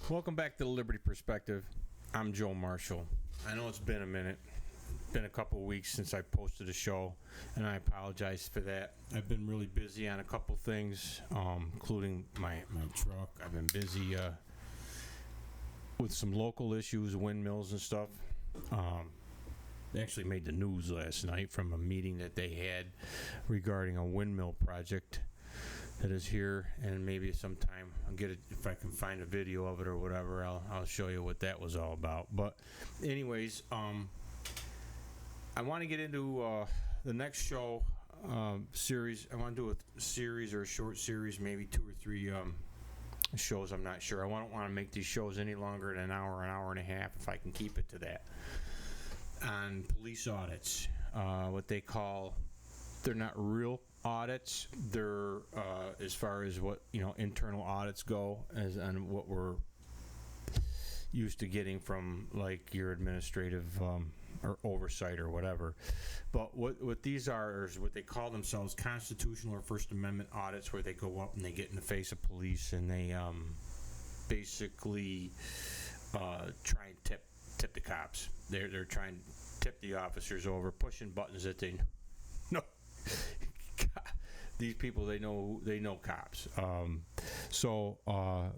Welcome back to the Liberty Perspective. I'm Joe Marshall. I know it's been a minute. It's been a couple of weeks since I posted a show, and I apologize for that. I've been really busy on a couple things, including my truck. I've been busy with some local issues, windmills and stuff. They actually made the news last night from a meeting that they had regarding a windmill project that is here, and maybe sometime I'll get it if I can find a video of it or whatever. I'll show you what that was all about. But anyways, I want to get into the next show series. I want to do a series or a short series, maybe 2 or 3 shows. I'm not sure. I don't want to make these shows any longer than an hour and a half if I can keep it to that. On police audits, what they call, they're not real audits. They're as far as what internal audits go, as on what we're used to getting from like your administrative or oversight or whatever. But what these are is what they call themselves constitutional or First Amendment audits, where they go up and they get in the face of police and they basically try and tip the cops. They're trying to tip the officers over, pushing buttons that they know. These people, they know cops. And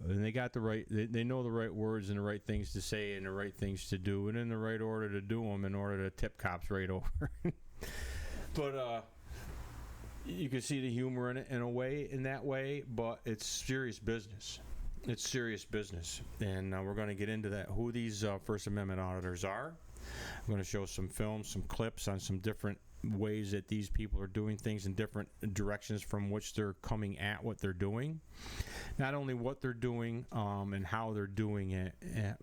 they got the right, they know the right words and the right things to say and the right things to do, and in the right order to do them in order to tip cops right over. But you can see the humor in it in a way, in that way, but it's serious business. It's serious business, and we're going to get into that, who these First Amendment auditors are. I'm going to show some films, some clips on some different ways that these people are doing things in different directions from which they're coming at what they're doing. Not only what they're doing and how they're doing it,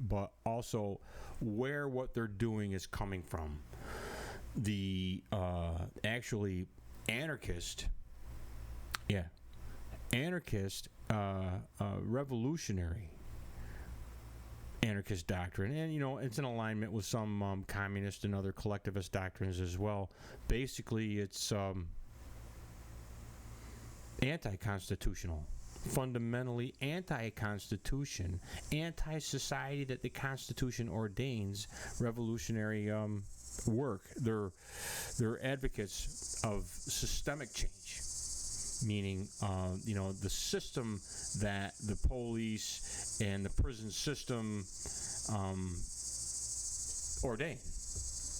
but also where what they're doing is coming from. The actually anarchist, revolutionary anarchist doctrine, and it's in alignment with some communist and other collectivist doctrines as well. Basically, it's anti-constitutional, fundamentally anti-constitution, anti-society that the Constitution ordains, revolutionary work. They're advocates of systemic change, meaning the system that the police and the prison system ordain.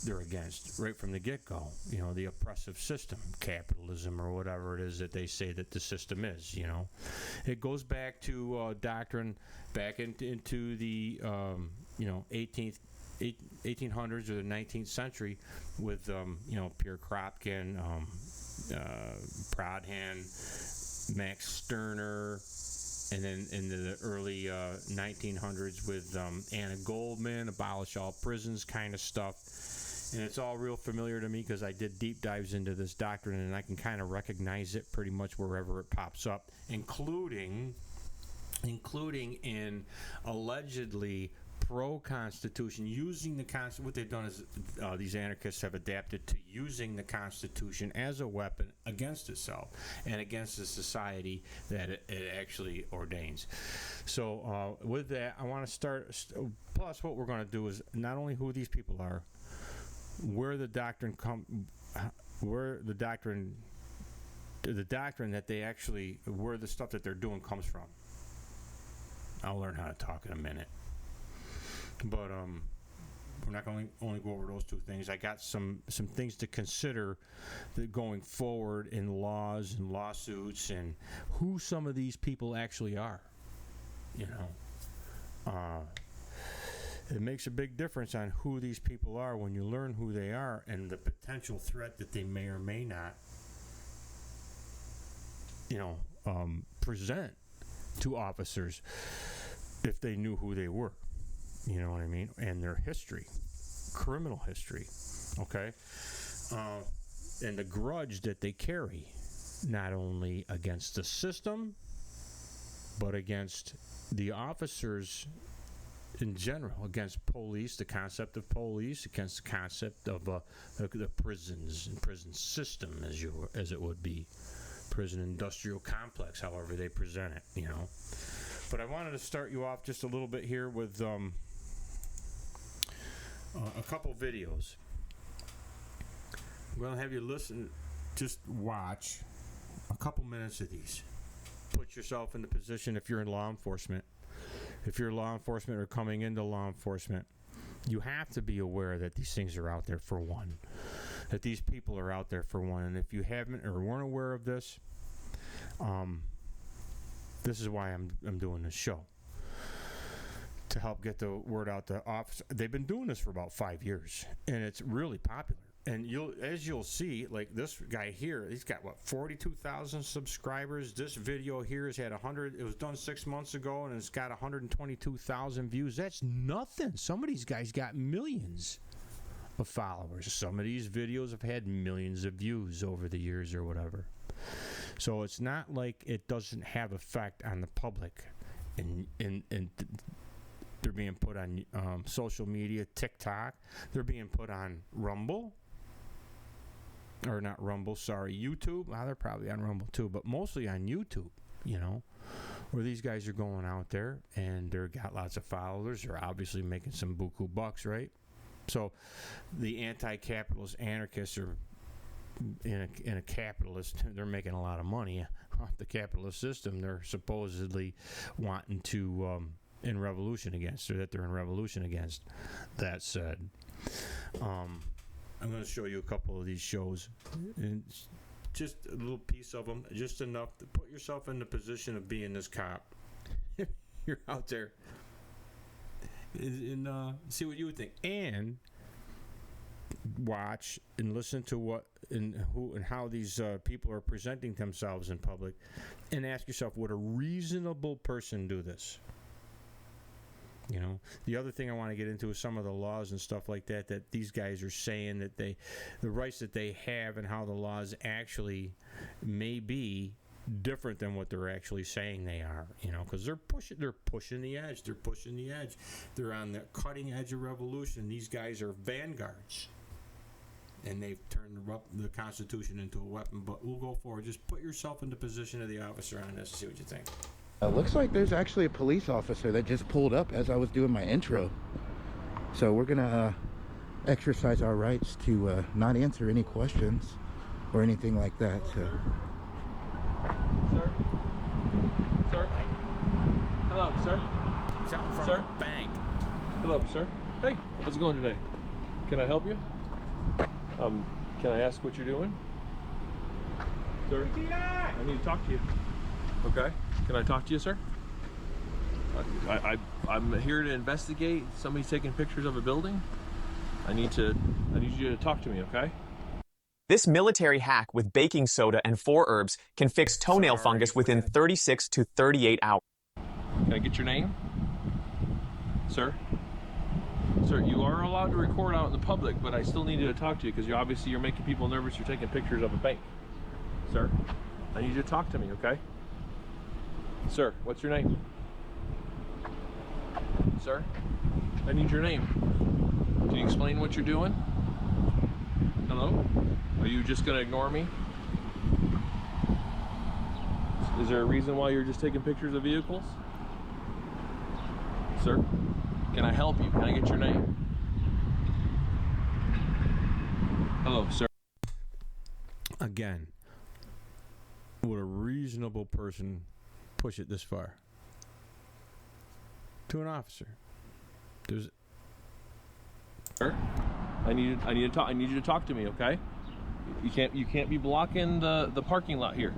They're against right from the get-go. The oppressive system, capitalism, or whatever it is that they say that the system is. It goes back to doctrine back into the 1800s or the 19th century with Pierre Kropotkin, Prodhan, Max Stirner, and then in the early 1900s with Anna Goldman, abolish all prisons kind of stuff. And it's all real familiar to me because I did deep dives into this doctrine, and I can kind of recognize it pretty much wherever it pops up, including in allegedly pro-Constitution, using the Constitution. What they've done is these anarchists have adapted to using the Constitution as a weapon against itself and against the society that it actually ordains. So with that, I want to start. Plus, what we're going to do is not only who these people are, where the doctrine that they actually, where the stuff that they're doing comes from. I'll learn how to talk in a minute. But we're not going to only go over those 2 things. I got some things to consider that going forward in laws and lawsuits and who some of these people actually are. It makes a big difference on who these people are when you learn who they are and the potential threat that they may or may not, present to officers if they knew who they were. You know what I mean? And their history, criminal history, okay? And the grudge that they carry, not only against the system, but against the officers in general, against police, the concept of police, against the concept of the prisons and prison system, as it would be, prison industrial complex, however they present it, But I wanted to start you off just a little bit here with a couple videos. I'm going to have you listen, just watch a couple minutes of these. Put yourself in the position if you're in law enforcement. If you're law enforcement or coming into law enforcement, you have to be aware that these things are out there for one. That these people are out there for one. And if you haven't or weren't aware of this, this is why I'm doing this show. To help get the word out to officers. They've been doing this for about 5 years, and it's really popular. And as you'll see, like this guy here, he's got 42,000 subscribers. This video here has had 100. It was done 6 months ago, and it's got 122,000 views. That's nothing. Some of these guys got millions of followers. Some of these videos have had millions of views over the years or whatever. So it's not like it doesn't have effect on the public, and they're being put on social media, TikTok. They're being put on Rumble. Or not Rumble, sorry, YouTube. Well, they're probably on Rumble too, but mostly on YouTube, where these guys are going out there and they've got lots of followers. They're obviously making some buku bucks, right? So the anti-capitalist anarchists are in a capitalist, they're making a lot of money off the capitalist system. They're supposedly wanting to in revolution against, or that they're in revolution against. That said, I'm going to show you a couple of these shows, and just a little piece of them, just enough to put yourself in the position of being this cop. You're out there, and see what you would think, and watch and listen to what and who and how these people are presenting themselves in public, and ask yourself, would a reasonable person do this? The other thing I want to get into is some of the laws and stuff like that these guys are saying that the rights that they have and how the laws actually may be different than what they're actually saying they are, because they're pushing the edge. They're on the cutting edge of revolution. These guys are vanguards, and they've turned the Constitution into a weapon. But we'll go forward. Just put yourself in the position of the officer on this and see what you think. Looks like there's actually a police officer that just pulled up as I was doing my intro. So we're gonna exercise our rights to not answer any questions or anything like that. So. Sir? Sir? Hello, sir? Something from Sir? the bank. Hello, sir. Hey, how's it going today? Can I help you? Can I ask what you're doing? Sir? I need to talk to you. Okay. Can I talk to you, sir? I'm here to investigate. Somebody's taking pictures of a building. I need you to talk to me, okay? This military hack with baking soda and 4 herbs can fix toenail fungus within 36 to 38 hours. Can I get your name? Sir? Sir, you are allowed to record out in the public, but I still need to talk to you because you're making people nervous. You're taking pictures of a bank. Sir, I need you to talk to me, okay? Sir, what's your name? Sir, I need your name. Can you explain what you're doing? Hello? Are you just gonna ignore me? Is there a reason why you're just taking pictures of vehicles? Sir, can I help you? Can I get your name? Hello, sir. Again, would a reasonable person push it this far? To an officer. There's. Sir, I need you to talk to me, okay? You can't be blocking the parking lot here.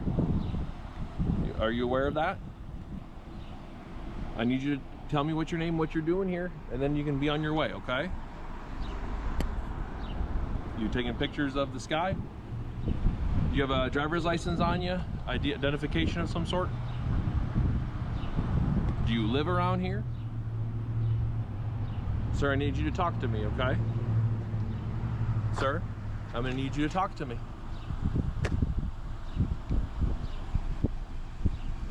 Are you aware of that? I need you to tell me what your name, what you're doing here, and then you can be on your way, okay? You taking pictures of the sky? Do you have a driver's license on you? Identification of some sort? Do you live around here? Sir, I need you to talk to me, okay? Sir, I'm gonna need you to talk to me.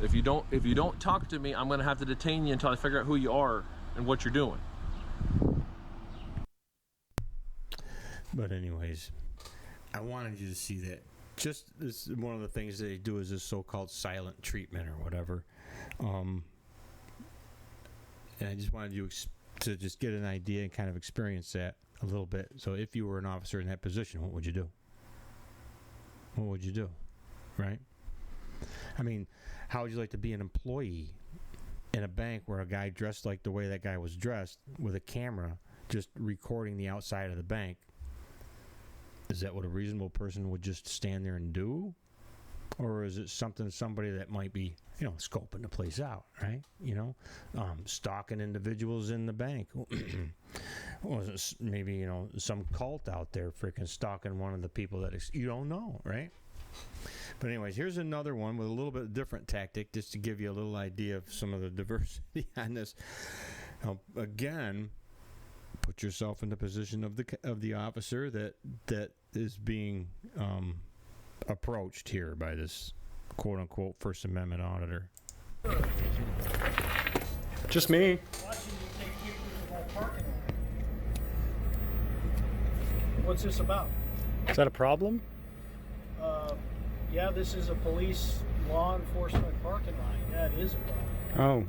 If you don't talk to me, I'm gonna have to detain you until I figure out who you are and what you're doing. But anyways, I wanted you to see that. Just this, one of the things they do is this so-called silent treatment or whatever. And I just wanted you to just get an idea and kind of experience that a little bit. So if you were an officer in that position, what would you do? What would you do? Right? I mean, how would you like to be an employee in a bank where a guy dressed like the way that guy was dressed with a camera just recording the outside of the bank? Is that what a reasonable person would just stand there and do? Or is it somebody that might be, scoping the place out, right? Stalking individuals in the bank. Or is it maybe, some cult out there freaking stalking one of the people that you don't know, right? But anyways, here's another one with a little bit different tactic, just to give you a little idea of some of the diversity on this. Again, put yourself in the position of the officer that is being approached here by this quote-unquote First Amendment auditor. Just me. Watching you take pictures of our parking lot. What's this about? Is that a problem? Yeah, this is a police law enforcement parking lot. Yeah, it is a problem. Oh.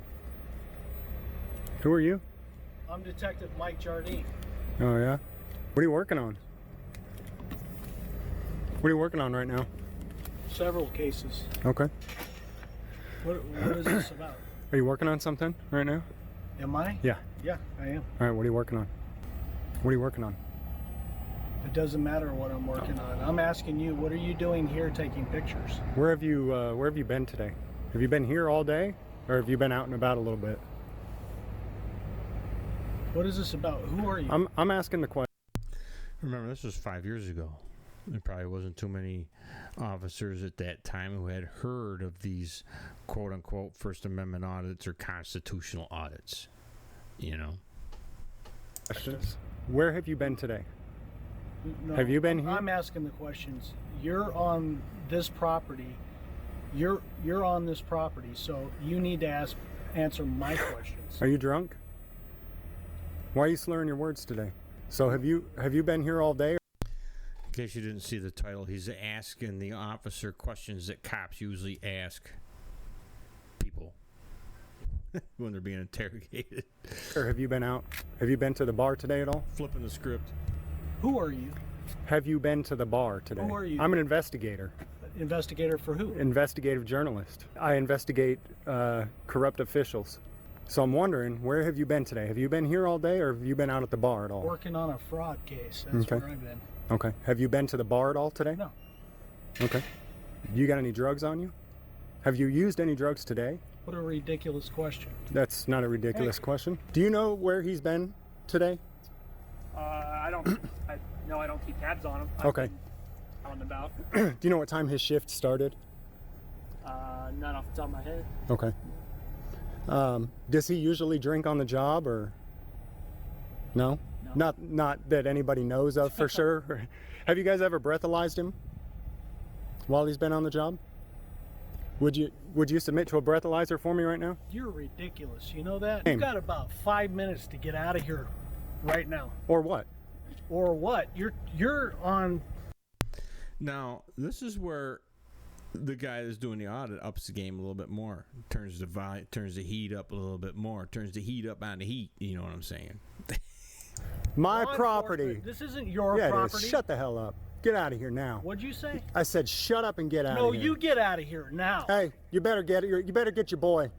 Who are you? I'm Detective Mike Jardine. Oh, yeah? What are you working on? What are you working on right now? Several cases. Okay. What is this about? Are you working on something right now? Am I? Yeah. Yeah, I am. All right, what are you working on? What are you working on? It doesn't matter what I'm working on. I'm asking you, what are you doing here taking pictures? Where have you been today? Have you been here all day, or have you been out and about a little bit? What is this about? Who are you? I'm asking the question. Remember, this was 5 years ago. There probably wasn't too many officers at that time who had heard of these quote-unquote First Amendment audits or constitutional audits, Questions. Where have you been today? No, Have you been here? I'm asking the questions. You're on this property. You're on this property, so you need to answer my questions. Are you drunk? Why are you slurring your words today? So have you been here all day? In case you didn't see the title, he's asking the officer questions that cops usually ask people when they're being interrogated. Or have you been out? Have you been to the bar today at all? Flipping the script. Who are you? Have you been to the bar today? Who are you? I'm an investigator. Investigator for who? Investigative journalist. I investigate corrupt officials. So I'm wondering, where have you been today? Have you been here all day, or have you been out at the bar at all? Working on a fraud case. That's Okay. where I've been. Okay. Have you been to the bar at all today? No. Okay. You got any drugs on you? Have you used any drugs today? What a ridiculous question. That's not a ridiculous question. Do you know where he's been today? I don't keep tabs on him. Okay. Out and about. Do you know what time his shift started? Not off the top of my head. Okay. Does he usually drink on the job, or no? No. Not that anybody knows of for sure. Have you guys ever breathalyzed him while he's been on the job? Would you submit to a breathalyzer for me right now? You're ridiculous. You know that? Hey. You've got about 5 minutes to get out of here right now. Or what? Or what? You're on. Now, this is where the guy that's doing the audit ups the game a little bit more. Turns the heat up a little bit more. Turns the heat up on the heat. You know what I'm saying? My law property. enforcement. This isn't your Yeah, it property. is. Shut the hell up. Get out of here now. What'd you say? I said shut up and get out No, of here. you get out of here now. Hey, you better get your boy.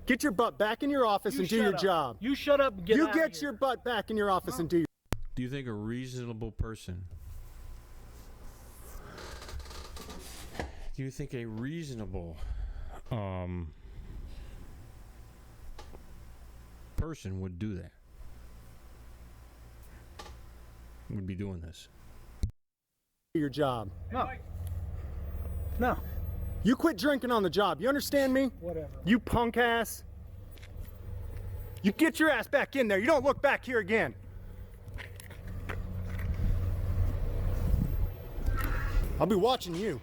Get your butt back in your office You and do shut your up. job. You shut up and get out of Get here. your butt back in your office and do your Do you think a reasonable person? Do you think a reasonable person would do that? Would be doing this? your job. No. No. You quit drinking on the job. You understand me? Whatever. You punk ass. You get your ass back in there. You don't look back here again. I'll be watching you.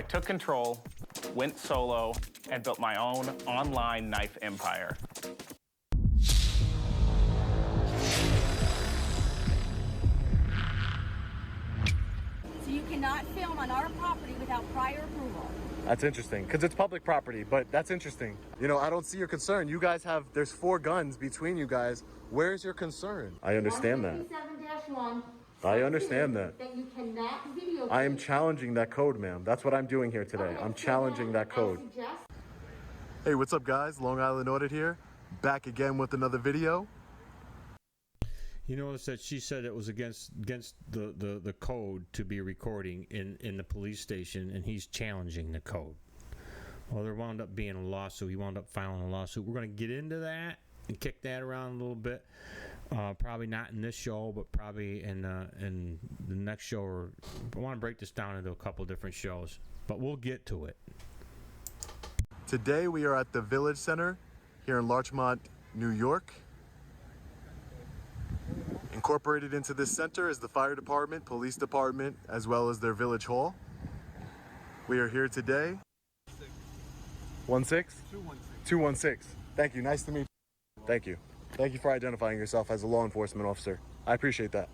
I took control, went solo, and built my own online knife empire. So you cannot film on our property without prior approval. That's interesting, because it's public property, but that's interesting. You know, I don't see your concern. You guys have, there's 4 guns between you guys. Where's your concern? I understand that. 157-1. I understand that. That you cannot videotape. I am challenging that code, ma'am. That's what I'm doing here today. Okay, I'm so challenging then that code. I suggest. Hey, what's up, guys? Long Island Audit here. Back again with another video. You notice that she said it was against the code to be recording in the police station, and he's challenging the code. Well, there wound up being a lawsuit. He wound up filing a lawsuit. We're going to get into that and kick that around a little bit. Probably not in this show, but probably in the next show. Or I want to break this down into a couple different shows, but we'll get to it. Today we are at the Village Center here in Larchmont, New York. Incorporated into this center is the fire department, police department, as well as their village hall. We are here today. 16? 216. Thank you. Nice to meet you. Thank you. Thank you for identifying yourself as a law enforcement officer. I appreciate that.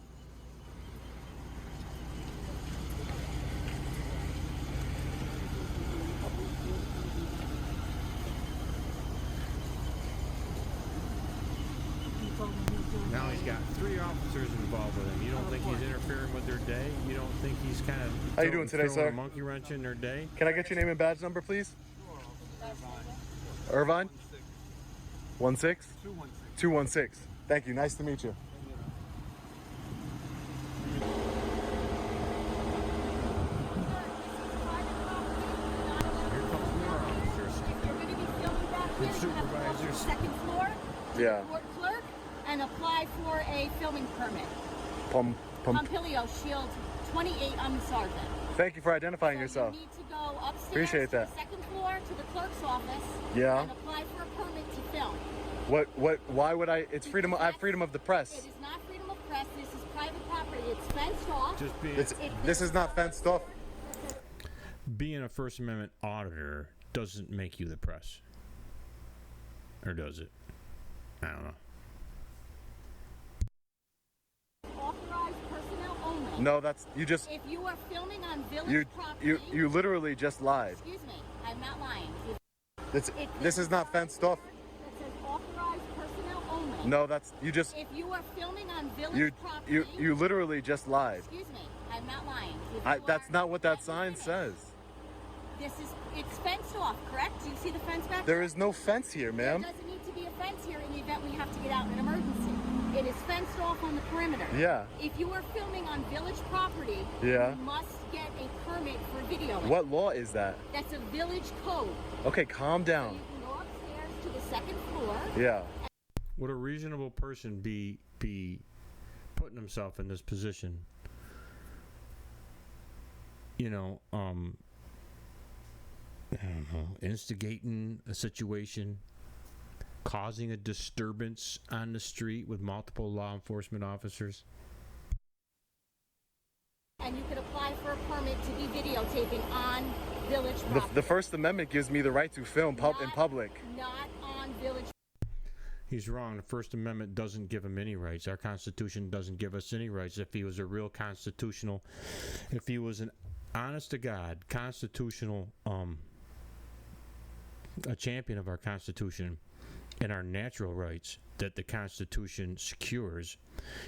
Now he's got 3 officers involved with him. You don't think he's interfering with their day? You don't think he's kind of How you doing today, throwing sir? a monkey wrench in their day? Can I get your name and badge number, please? Irvine? 16? 216. Thank you. Nice to meet you. Here comes more officers. If you're going to be filming back here, Good you have to go to the supervisors. 2nd floor to Yeah. the court clerk and apply for a filming permit. Pompilio Shield 28, I'm the sergeant. Thank you for identifying So yourself. you need to go upstairs Appreciate that. to the 2nd floor to the clerk's office Yeah. and apply for a permit to film. Why would I? It's freedom. I have freedom of the It press. is not freedom of press. This is private property. It's fenced off. Just This is not fenced off. being a First Amendment auditor doesn't make you the press. Or does it? I don't know. Authorized personnel only. No, that's you just If you are filming on village property, you literally just lied. excuse me, I'm not lying. This is not fenced off. It says authorized personnel only. No, that's you just If you are filming on village property, you literally just lied. excuse me, I'm not lying. That's not what that sign says. It's fenced off, correct? Do you see the fence back There is no fence here, There ma'am. doesn't need to be a fence here in the event we have to get out in an emergency. It is fenced off on the perimeter. Yeah. If you are filming on village property, Yeah. you must get a permit for videoing. What law is that? That's a village code. Okay, calm So down. you can go upstairs to the 2nd floor. Yeah. Would a reasonable person be putting himself in this position? You know, I don't know, instigating a situation, causing a disturbance on the street with multiple law enforcement officers. And you could apply for a permit to be videotaping on village property. The First Amendment gives me the right to film in public. Not on village. He's wrong. The First Amendment doesn't give him any rights. Our Constitution doesn't give us any rights. If he was a real constitutional, if he was an honest to God constitutional, a champion of our Constitution and our natural rights that the Constitution secures,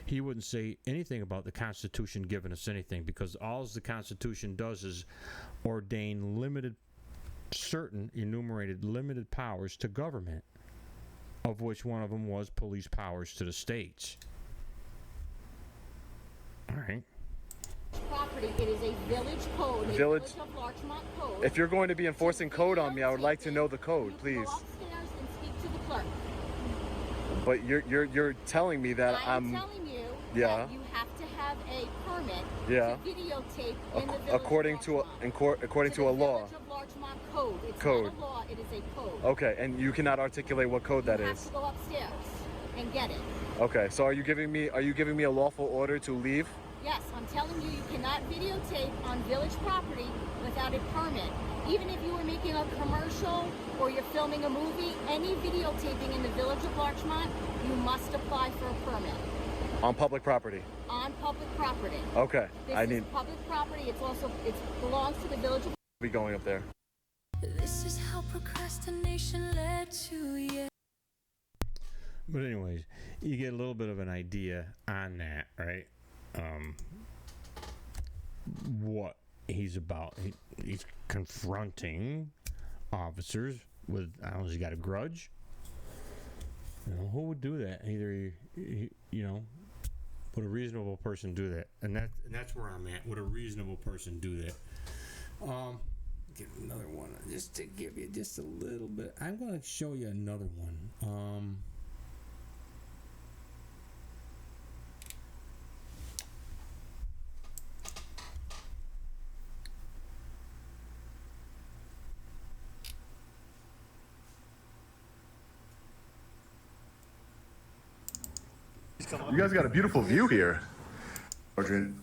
he wouldn't say anything about the Constitution giving us anything, because all the Constitution does is ordain certain enumerated limited powers to government, of which one of them was police powers to the states. All right. Property. It is a village code. A Village of Larchmont code. If you're going to be enforcing code on me, I would like to know the code, please. Go upstairs and speak to the clerk. But you're telling me that I'm telling you yeah. that you have to have a permit Yeah. to videotape in the village according of to Larchmont. according to a law. Village of Larchmont code. It's Code. not a law. It is a code. Okay, and you cannot articulate what code that You have is. to go upstairs and get it. Okay, so are you giving me a lawful order to leave? Yes, I'm telling you, you cannot videotape on village property without a permit. Even if you were making a commercial or you're filming a movie, any videotaping in the village of Larchmont, you must apply for a permit. On public property. On public property. Okay. This is public property. It belongs to the village of. Be going up there. This is how procrastination led to you. But anyways, you get a little bit of an idea on that, right? What he's about. He's confronting officers with, I don't know, he's got a grudge. You know, who would do that? Either, you know, would a reasonable person do that? And that's where I'm at. Would a reasonable person do that? Get another one just to give you just a little bit. I'm going to show you another one. You guys got a beautiful view here. Sergeant,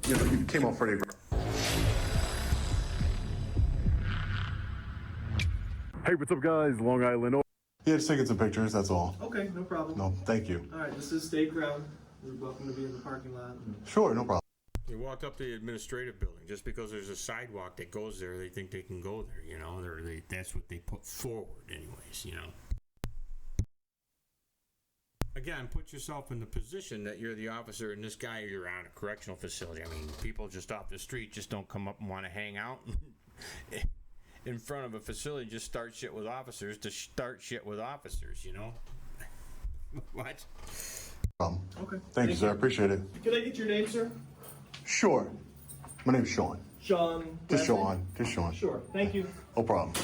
you came off pretty. Hey, what's up, guys? Long Island. Yeah, just taking some pictures, that's all. Okay, no problem. No, thank you. All right, this is state ground. You're welcome to be in the parking lot. Sure, no problem. You walked up to the administrative building. Just because there's a sidewalk that goes there, they think they can go there, you know? That's what they put forward anyways, you know? Again, put yourself in the position that you're the officer and this guy, you're on a correctional facility. I mean, people just off the street just don't come up and want to hang out in front of a facility and just start shit with officers to start shit with officers, you know? What? Okay. Thank you, sir. I appreciate it. Can I get your name, sir? Sure. My name's Sean. Sean. Just Sean. Just Sean. Sure. Thank you. No problem.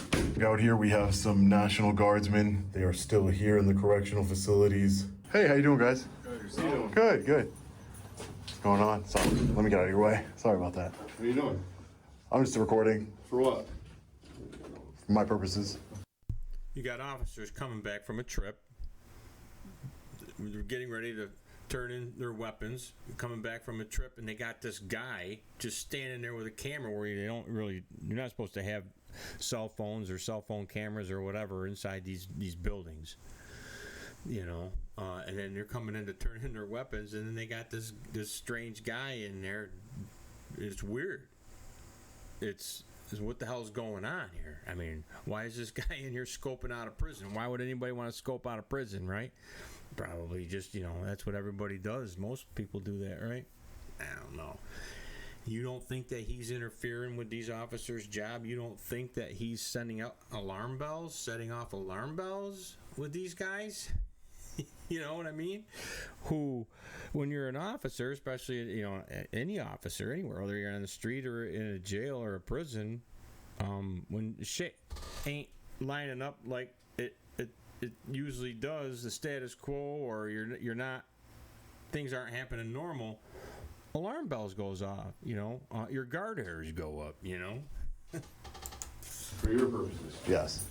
Out here we have some National Guardsmen. They are still here in the correctional facilities. Hey, how you doing, guys? Good. Good, good. What's going on? Sorry, let me get out of your way. Sorry about that. What are you doing? I'm just recording. For what? For my purposes. You got officers coming back from a trip. They're getting ready to turn in their weapons, coming back from a trip, and they got this guy just standing there with a camera where you're not supposed to have cell phones or cell phone cameras or whatever inside these buildings, you know, and then they're coming in to turn in their weapons, and then they got this strange guy in there. It's weird. It's what the hell's going on here? I mean, why is this guy in here scoping out a prison? Why would anybody want to scope out a prison, right? Probably just, you know, that's what everybody does. Most people do that, right? I don't know. You don't think that he's interfering with these officers' job? You don't think that he's sending out alarm bells, setting off alarm bells with these guys? You know what I mean? Who, when you're an officer, especially, you know, any officer anywhere, whether you're on the street or in a jail or a prison, when shit ain't lining up like it usually does, the status quo, or you're not, things aren't happening normal, alarm bells goes off, you know, your guard hairs go up, you know. For your purposes. Yes.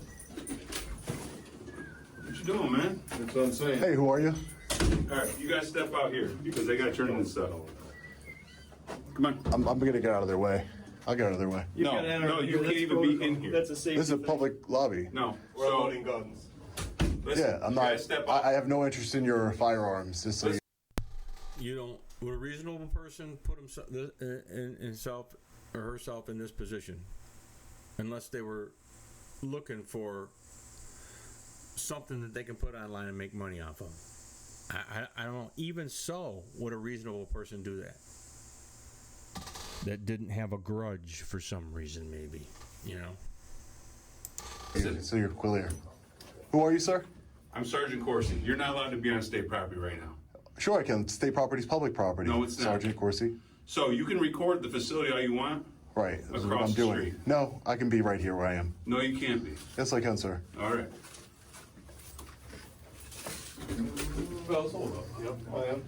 What you doing, man? That's what I'm saying. Hey, who are you? All right, you guys step out here because they got to turn in stuff. Come on. I'm going to get out of their way. I'll get out of their way. No, you can't even be in here. That's a safety. This is a public lobby. No. We're loading guns. Listen, Yeah, I'm you not. guys step out. I have no interest in your firearms. Just so You don't. Would a reasonable person put himself or herself in this position, unless they were looking for something that they can put online and make money off of? I don't know. Even so, would a reasonable person do that? That didn't have a grudge for some reason, maybe. You know. So you're clear. Who are you, sir? I'm Sergeant Corsi. You're not allowed to be on state property right now. Sure, I can. State property is public property. No, it's not. Sergeant Corsi. So you can record the facility all you want. Right. That's what Across I'm the doing. street. No, I can be right here where I am. No, you can't be. Yes, I can, sir. All right. Bells, hold up. Yep. I am.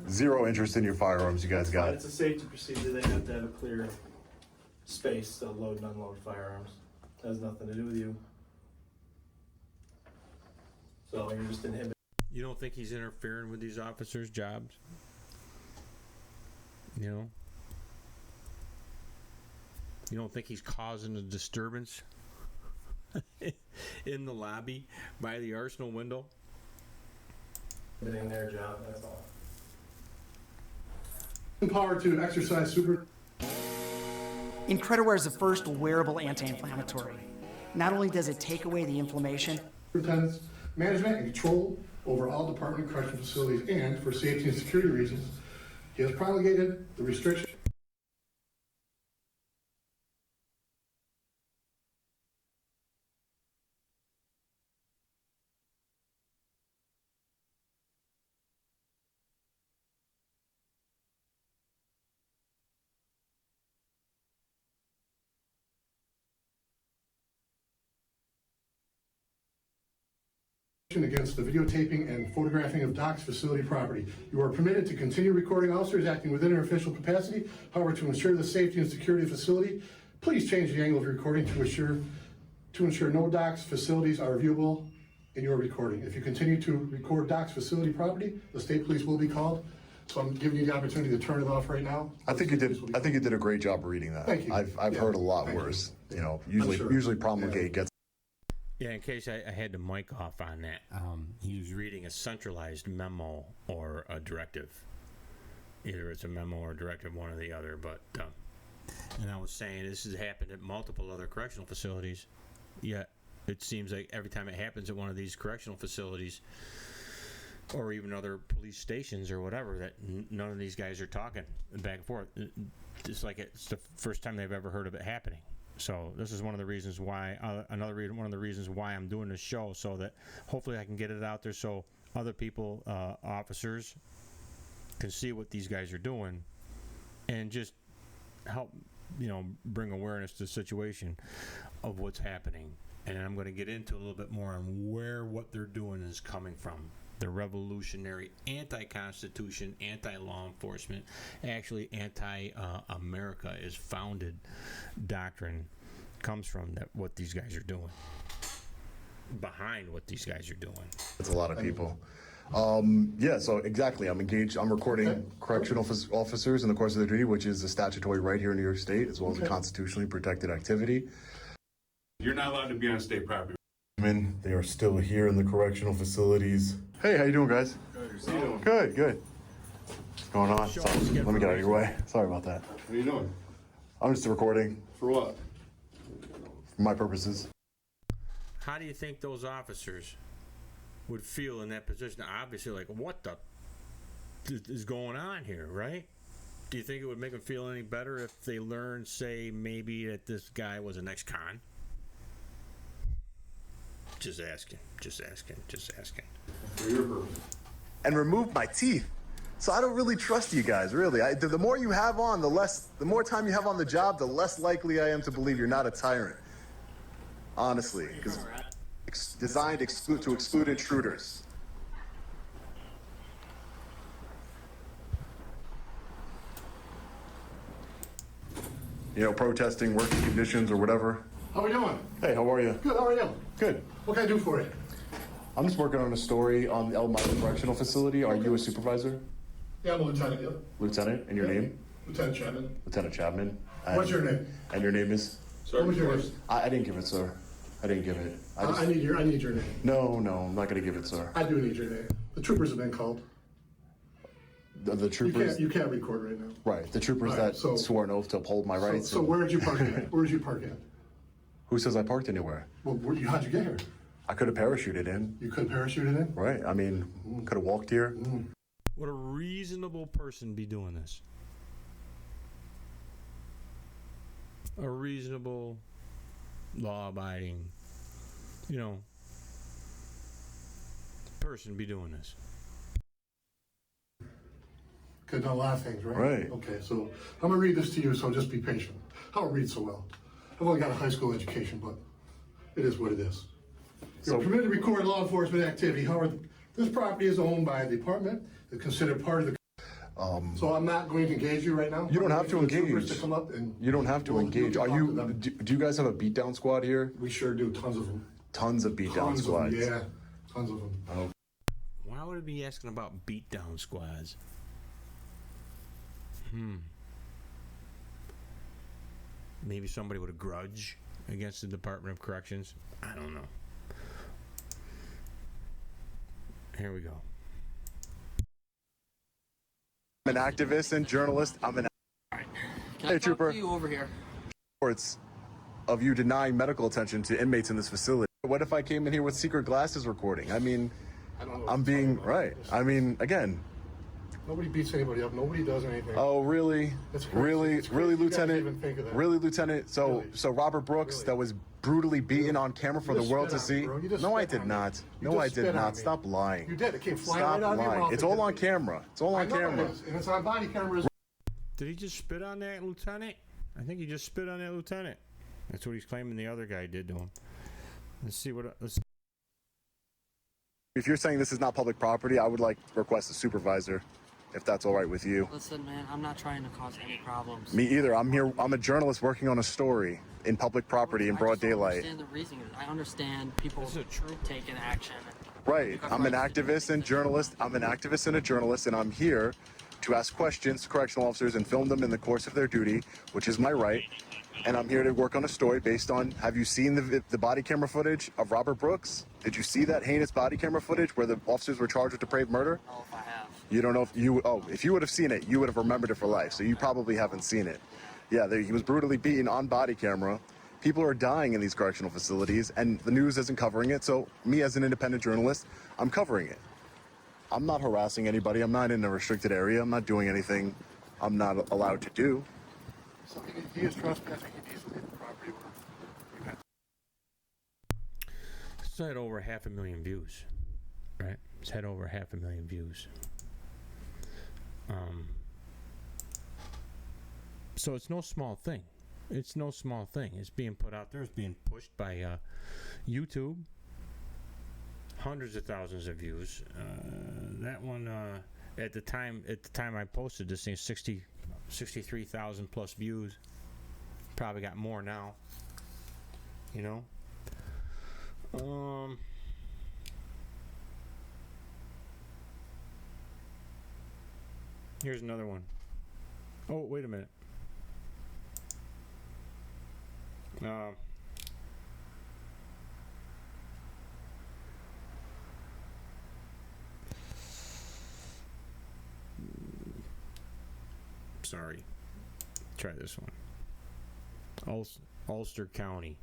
Zero interest in your firearms you guys got. It's a safety procedure. They have to have a clear space to load and unload firearms. It has nothing to do with you. So you're just inhibited. You don't think he's interfering with these officers' jobs? You know? You don't think he's causing a disturbance in the lobby by the Arsenal window? Doing their job, that's all. Power to exercise super. Incrediwear is the first wearable anti-inflammatory. Not only does it take away the inflammation, Superintendent's management and control over all department correctional facilities, and for safety and security reasons, he has promulgated the restriction. Against the videotaping and photographing of docks facility property. You are permitted to continue recording officers acting within their official capacity. However, to ensure the safety and security of the facility, please change the angle of your recording to ensure no docks facilities are viewable in your recording. If you continue to record docks facility property, the state police will be called. So I'm giving you the opportunity to turn it off right now. I think you did a great job of reading that. Thank you. I've heard a lot worse. You know, usually promulgate gets. Yeah, in case I had the mic off on that, he was reading a centralized memo or a directive. Either it's a memo or a directive, one or the other. But and I was saying this has happened at multiple other correctional facilities. Yet it seems like every time it happens at one of these correctional facilities, or even other police stations or whatever, that none of these guys are talking back and forth. It's like it's the first time they've ever heard of it happening. So this is one of the reasons why, one of the reasons why I'm doing this show, so that hopefully I can get it out there so other people, officers, can see what these guys are doing, and just help, bring awareness to the situation of what's happening. And I'm going to get into a little bit more on where what they're doing is coming from. The revolutionary, anti-constitution, anti-law enforcement, actually anti-America is founded doctrine comes from that. What these guys are doing, behind what these guys are doing. It's a lot of people. Yeah, so exactly. I'm engaged. I'm recording correctional officers in the course of their duty, which is a statutory right here in New York State, as well as a constitutionally protected activity. You're not allowed to be on state property. They are still here in the correctional facilities. Hey, how you doing, guys? Good, good. What's going on? Sorry, let me get out of your way. Sorry about that. What are you doing? I'm just recording. For what? For my purposes. How do you think those officers would feel in that position? Obviously, like, what the is going on here, right? Do you think it would make them feel any better if they learned, say, maybe that this guy was an ex-con? Just asking. For your purpose. And remove my teeth. So I don't really trust you guys, really. The more you have on, the more time you have on the job, the less likely I am to believe you're not a tyrant. Honestly, because designed to exclude intruders. Protesting working conditions or whatever. How are we doing? Hey, how are you? Good, how are you? Good. What can I do for you? I'm just working on a story on the Elmira Correctional Facility. Are you a supervisor? Yeah, I'm a lieutenant, yeah. Lieutenant, and your name? Lieutenant Chapman. Lieutenant Chapman. What's your name? And your name is? What was your name? I didn't give it, sir. I didn't give it. I need your name. No, I'm not going to give it, sir. I do need your name. The troopers have been called. The troopers? You can't record right now. Right, the troopers that swore an oath to uphold my rights. So where did you park at? Where did you park at? Who says I parked anywhere? Well, how'd you get here? I could have parachuted in. You could have parachuted in? Right, I mean, could have walked here. Would a reasonable person be doing this? A reasonable, law-abiding, person be doing this? Could have done a lot of things, right? Right. Okay, so I'm gonna read this to you, so just be patient. I don't read so well. I've only got a high school education, but it is what it is. You're permitted to record law enforcement activity. However, this property is owned by a department. It's considered part of the. So I'm not going to engage you right now. You don't have to engage. To come up and you don't have to engage. Are you? Do you guys have a beatdown squad here? We sure do. Tons of them. Tons of beatdown squads. Yeah, tons of them. Oh. Why would it be asking about beatdown squads? Maybe somebody with a grudge against the Department of Corrections. I don't know. Here we go. I'm an activist and journalist. Can I talk to you over here? Reports of you denying medical attention to inmates in this facility. What if I came in here with secret glasses recording? I mean, I'm being right. I mean, again. Nobody beats anybody up. Nobody does anything. Oh, really? That's crazy. Really, It's crazy really, you guys Lieutenant? even think of that. Really, Lieutenant? So, Really? so Robert Brooks, that was brutally beaten on camera for You the just world spit to on me, see. bro. You just No, I spit did on me. not. You No, I just did spit on not. me. Stop lying. You did. It came flying Stop right out of your lying. mouth. It's all on camera. It's all on I know camera. it is, and it's on body cameras. Did he just spit on that lieutenant? I think he just spit on that lieutenant. That's what he's claiming the other guy did to him. Let's see what. If you're saying this is not public property, I would like to request a supervisor, if that's all right with you. Listen, man, I'm not trying to cause any problems. Me either. I'm here. I'm a journalist working on a story in public property in broad I daylight. understand the reason. I understand people taking action. Right. I'm an activist and journalist. I'm an activist and a journalist, and I'm here to ask questions to correctional officers and film them in the course of their duty, which is my right. And I'm here to work on a story based on, have you seen the body camera footage of Robert Brooks? Did you see that heinous body camera footage where the officers were charged with depraved murder? Oh, if I have. You don't know if you, if you would have seen it, you would have remembered it for life. So you probably haven't seen it. Yeah, he was brutally beaten on body camera. People are dying in these correctional facilities and the news isn't covering it. So me as an independent journalist, I'm covering it. I'm not harassing anybody. I'm not in a restricted area. I'm not doing anything I'm not allowed to do. So he is trespassing. He needs to leave the property. It's had over 500,000 views, right? It's had over 500,000 views. So it's no small thing. It's no small thing. It's being put out there. It's being pushed by YouTube. Hundreds of thousands of views. That one at the time I posted this thing, 63,000 plus views. Probably got more now. You know. Here's another one. Oh, wait a minute. Sorry. Try this one. Ulster County.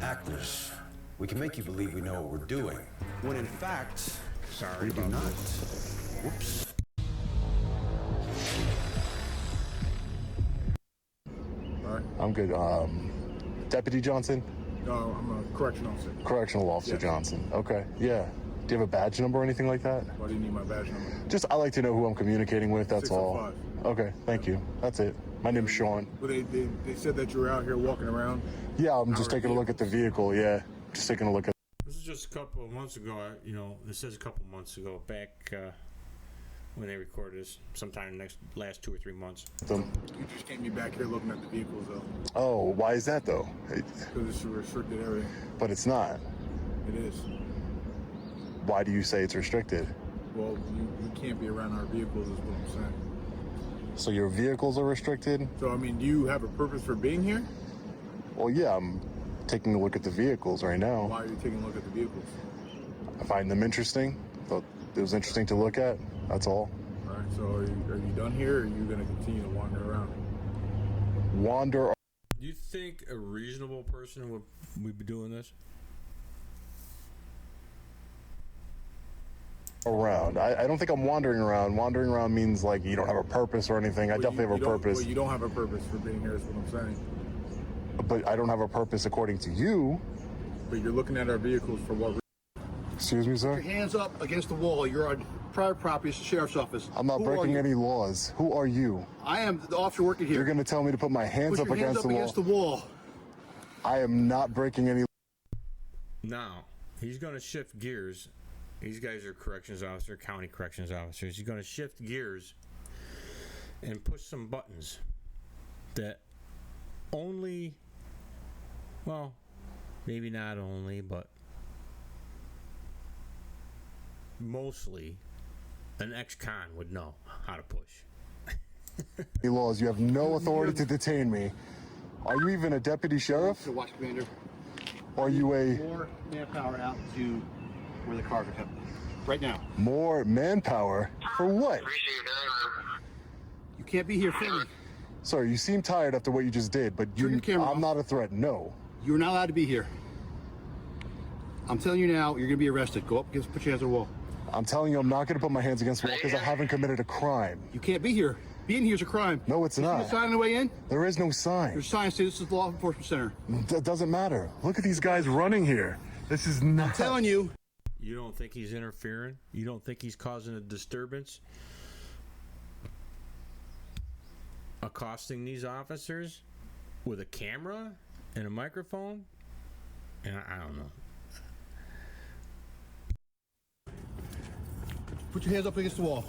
Actors, we can make you believe we know what we're doing, when in fact, sorry, we do not. Whoops. I'm good. Deputy Johnson? No, I'm a correctional officer. Correctional Officer Yes. Johnson. Okay, yeah. Do you have a badge number or anything like that? Why do you need my badge number? Just, I like to know who I'm communicating with, that's all. 605. Okay, thank you. That's it. My name's Sean. Well, they said that you were out here walking around. Yeah, I'm just taking a look at the vehicle, yeah. Just taking a look at. This is just a couple of months ago. It says a couple months ago, back when they recorded this, sometime last 2 or 3 months. them. You just can't be back here looking at the vehicles, though. Oh, why is that though? Because it's a restricted area. But it's not. It is. Why do you say it's restricted? Well, you can't be around our vehicles, is what I'm saying. So your vehicles are restricted? So, I mean, do you have a purpose for being here? Well, yeah, I'm taking a look at the vehicles right now. Why are you taking a look at the vehicles? I find them interesting. Thought it was interesting to look at. That's all. All right, so are you done here, or are you going to continue to wander around? Wander. Do you think a reasonable person would be doing this? Around. I don't think I'm wandering around. Wandering around means like you don't have a purpose or anything. I definitely have a purpose. Well, you don't have a purpose for being here, is what I'm saying. But I don't have a purpose according to you. But you're looking at our vehicles for what reason? Excuse me, sir? Your hands up against the wall. You're on private property. It's the sheriff's office. I'm not breaking any laws. Who are you? I am the officer working here. You're going to tell me to put my hands up against the wall? Against the wall. I am not breaking any. Now, he's going to shift gears. These guys are corrections officer, county corrections officers. He's going to shift gears and push some buttons that only, well, maybe not only, but mostly An ex-con would know how to push. Laws, you have no authority to detain me. Are you even a deputy sheriff? Watch commander. Are you a... More manpower out to where the cars are coming. Right now. More manpower? For what? You can't be here filming. Sir, you seem tired after what you just did, but I'm not a threat, no. You're not allowed to be here. I'm telling you now, you're gonna be arrested. Go up, put your hands on the wall. I'm telling you, I'm not gonna put my hands against the wall because I haven't committed a crime. You can't be here. Being here is a crime. No, it's not. You see the sign on the way in? There is no sign. There's a sign saying this is the law enforcement center. That doesn't matter. Look at these guys running here. This is not... I'm telling you. You don't think he's interfering? You don't think he's causing a disturbance? Accosting these officers with a camera and a microphone? And I don't know. Put your hands up against the wall.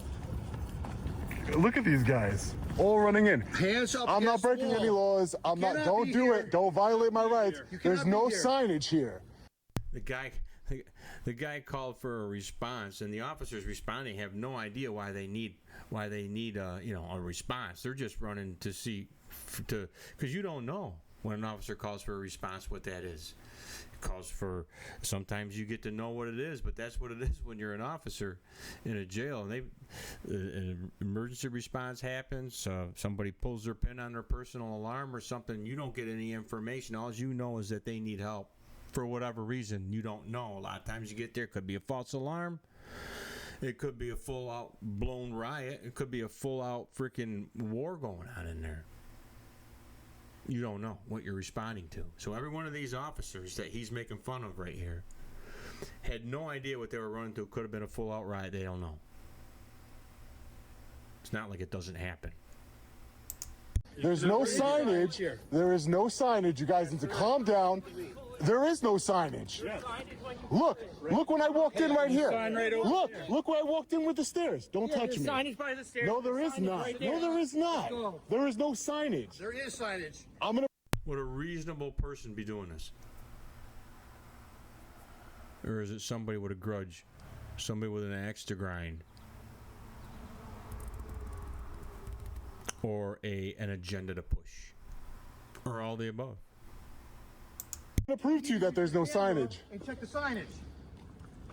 Look at these guys. All running in. Hands up. I'm not breaking any laws. I'm not. Don't do it. Don't violate my rights. There's no signage here. The guy called for a response, and the officers responding have no idea why they need a response. They're just running to see, because you don't know when an officer calls for a response what that is. It calls for, sometimes you get to know what it is, but that's what it is when you're an officer in a jail, and an emergency response happens. Somebody pulls their pin on their personal alarm or something. You don't get any information. All you know is that they need help. For whatever reason, you don't know. A lot of times you get there, it could be a false alarm. It could be a full-out blown riot. It could be a full-out freaking war going on in there. You don't know what you're responding to. So every one of these officers that he's making fun of right here had no idea what they were running to. It could have been a full-out riot. They don't know. It's not like it doesn't happen. There's no signage. There is no signage. You guys need to calm down. There is no signage. Look when I walked in right here. Look where I walked in with the stairs. Don't touch me. Signage by the stairs. No, there is not. No, there is not. There is no signage. There is signage. Would a reasonable person be doing this? Or is it somebody with a grudge? Somebody with an axe to grind? Or an agenda to push? Or all the above? I'm gonna prove to you that there's no signage. And check the signage.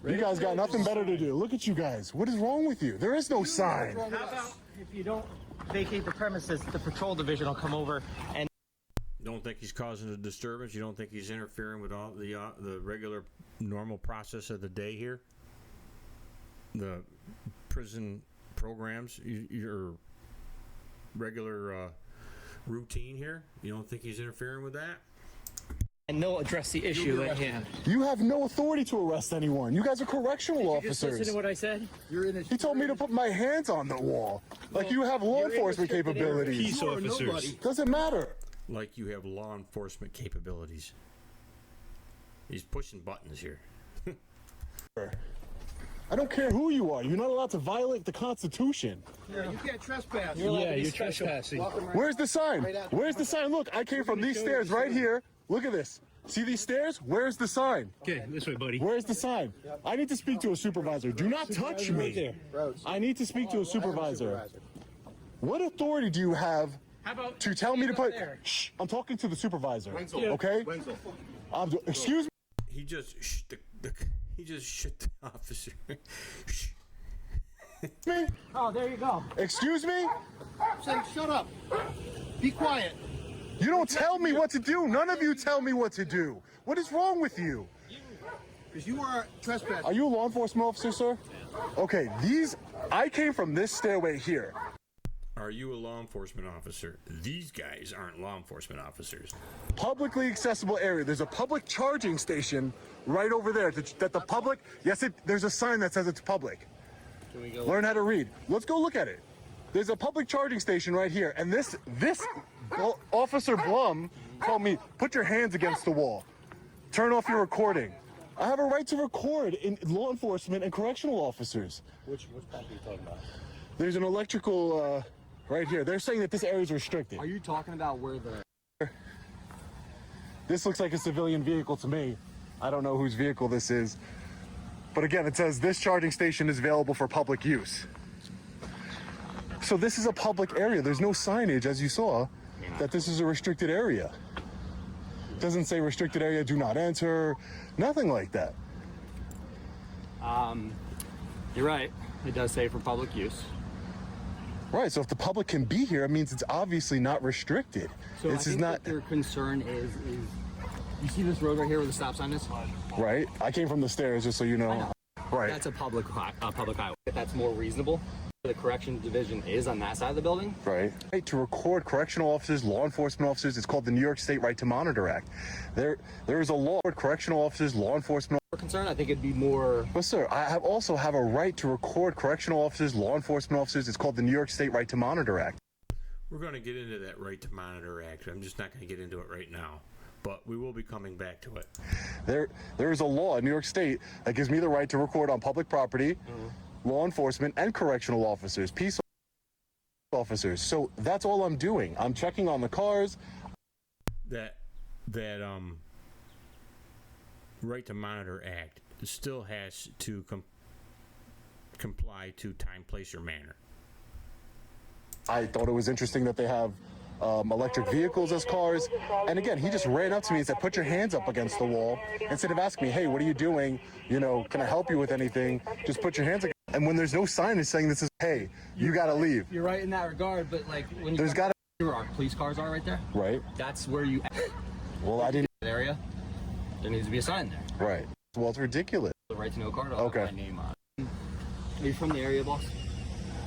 You guys got nothing better to do. Look at you guys. What is wrong with you? There is no sign. How about if you don't vacate the premises, the patrol division will come over and... Don't think he's causing a disturbance? You don't think he's interfering with all the regular, normal process of the day here? The prison programs, your regular routine here? You don't think he's interfering with that? And they'll address the issue at hand. You have no authority to arrest anyone. You guys are correctional officers. Just listen to what I said? He told me to put my hands on the wall. Like you have law enforcement capabilities. Peace officers. Doesn't matter. Like you have law enforcement capabilities. He's pushing buttons here. I don't care who you are. You're not allowed to violate the Constitution. Yeah, you can't trespass. You're trespassing. Where's the sign? Where's the sign? Look, I came from these stairs right here. Look at this. See these stairs? Where's the sign? Okay, this way, buddy. Where's the sign? I need to speak to a supervisor. Do not touch me. I need to speak to a supervisor. What authority do you have to tell me to put... Shh, I'm talking to the supervisor. Okay? Excuse me? He just shit the officer. Me? Oh, there you go. Excuse me? Say, shut up. Be quiet. You don't tell me what to do. None of you tell me what to do. What is wrong with you? Because you are trespassing. Are you a law enforcement officer, sir? Okay, I came from this stairway here. Are you a law enforcement officer? These guys aren't law enforcement officers. Publicly accessible area. There's a public charging station right over there that the public, there's a sign that says it's public. Can we go? Learn how to read. Let's go look at it. There's a public charging station right here, and this Officer Blum told me, put your hands against the wall. Turn off your recording. I have a right to record in law enforcement and correctional officers. Which property are you talking about? There's an electrical right here. They're saying that this area is restricted. Are you talking about where the... This looks like a civilian vehicle to me. I don't know whose vehicle this is. But again, it says this charging station is available for public use. So this is a public area. There's no signage, as you saw, that this is a restricted area. Doesn't say restricted area, do not enter, nothing like that. You're right. It does say for public use. Right, so if the public can be here, it means it's obviously not restricted. So This I is think not that their concern is you see this road right here where the stop sign is? right. I came from the stairs, just so you know. Right. That's a public highway. That's more reasonable. The correction division is on that side of the building. Right. Right to record correctional officers, law enforcement officers. It's called the New York State Right to Monitor Act. There is a law for correctional officers, law enforcement. Concern, I think it'd be more. But sir, I also have a right to record correctional officers, law enforcement officers. It's called the New York State Right to Monitor Act. We're going to get into that Right to Monitor Act. I'm just not going to get into it right now, but we will be coming back to it. There is a law in New York State that gives me the right to record on public property, law enforcement, and correctional officers, peace officers. So that's all I'm doing. I'm checking on the cars. That Right to Monitor Act still has to comply to time, place, or manner. I thought it was interesting that they have electric vehicles as cars. And again, he just ran up to me and said, put your hands up against the wall. Instead of asking me, hey, what are you doing? You know, can I help you with anything? Just put your hands up. And when there's no sign is saying this is, hey, you got to leave. You're right in that regard, but like when you There's got to where our police cars are right there. Right. That's where you. Well, I didn't. Area. There needs to be a sign there. Right. Well, it's ridiculous. The right to know card. Okay. My name on it. Are you from the area, boss?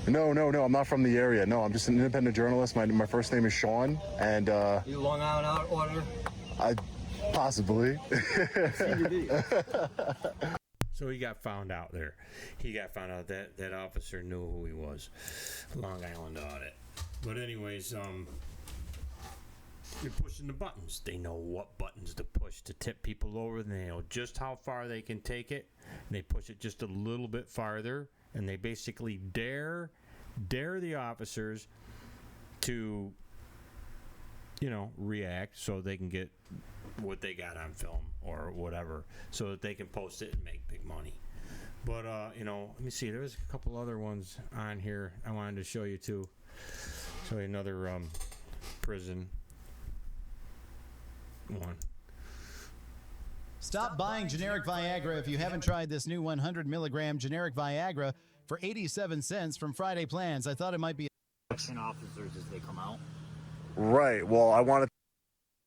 No, I'm not from the area. No, I'm just an independent journalist. My first name is Sean, and You Long Island auditor? I possibly. So he got found out there. He got found out that officer knew who he was. Long Island audit. But anyways, they're pushing the buttons. They know what buttons to push to tip people over. They know just how far they can take it. And they push it just a little bit farther. And they basically dare the officers to, react so they can get what they got on film or whatever, so that they can post it and make big money. But, let me see. There's a couple other ones on here I wanted to show you, too. Show you another prison one. Stop buying generic Viagra if you haven't tried this new 100 milligram generic Viagra for 87 cents from Friday Plans. I thought it might be officers as they come out. Right. Well, I wanted.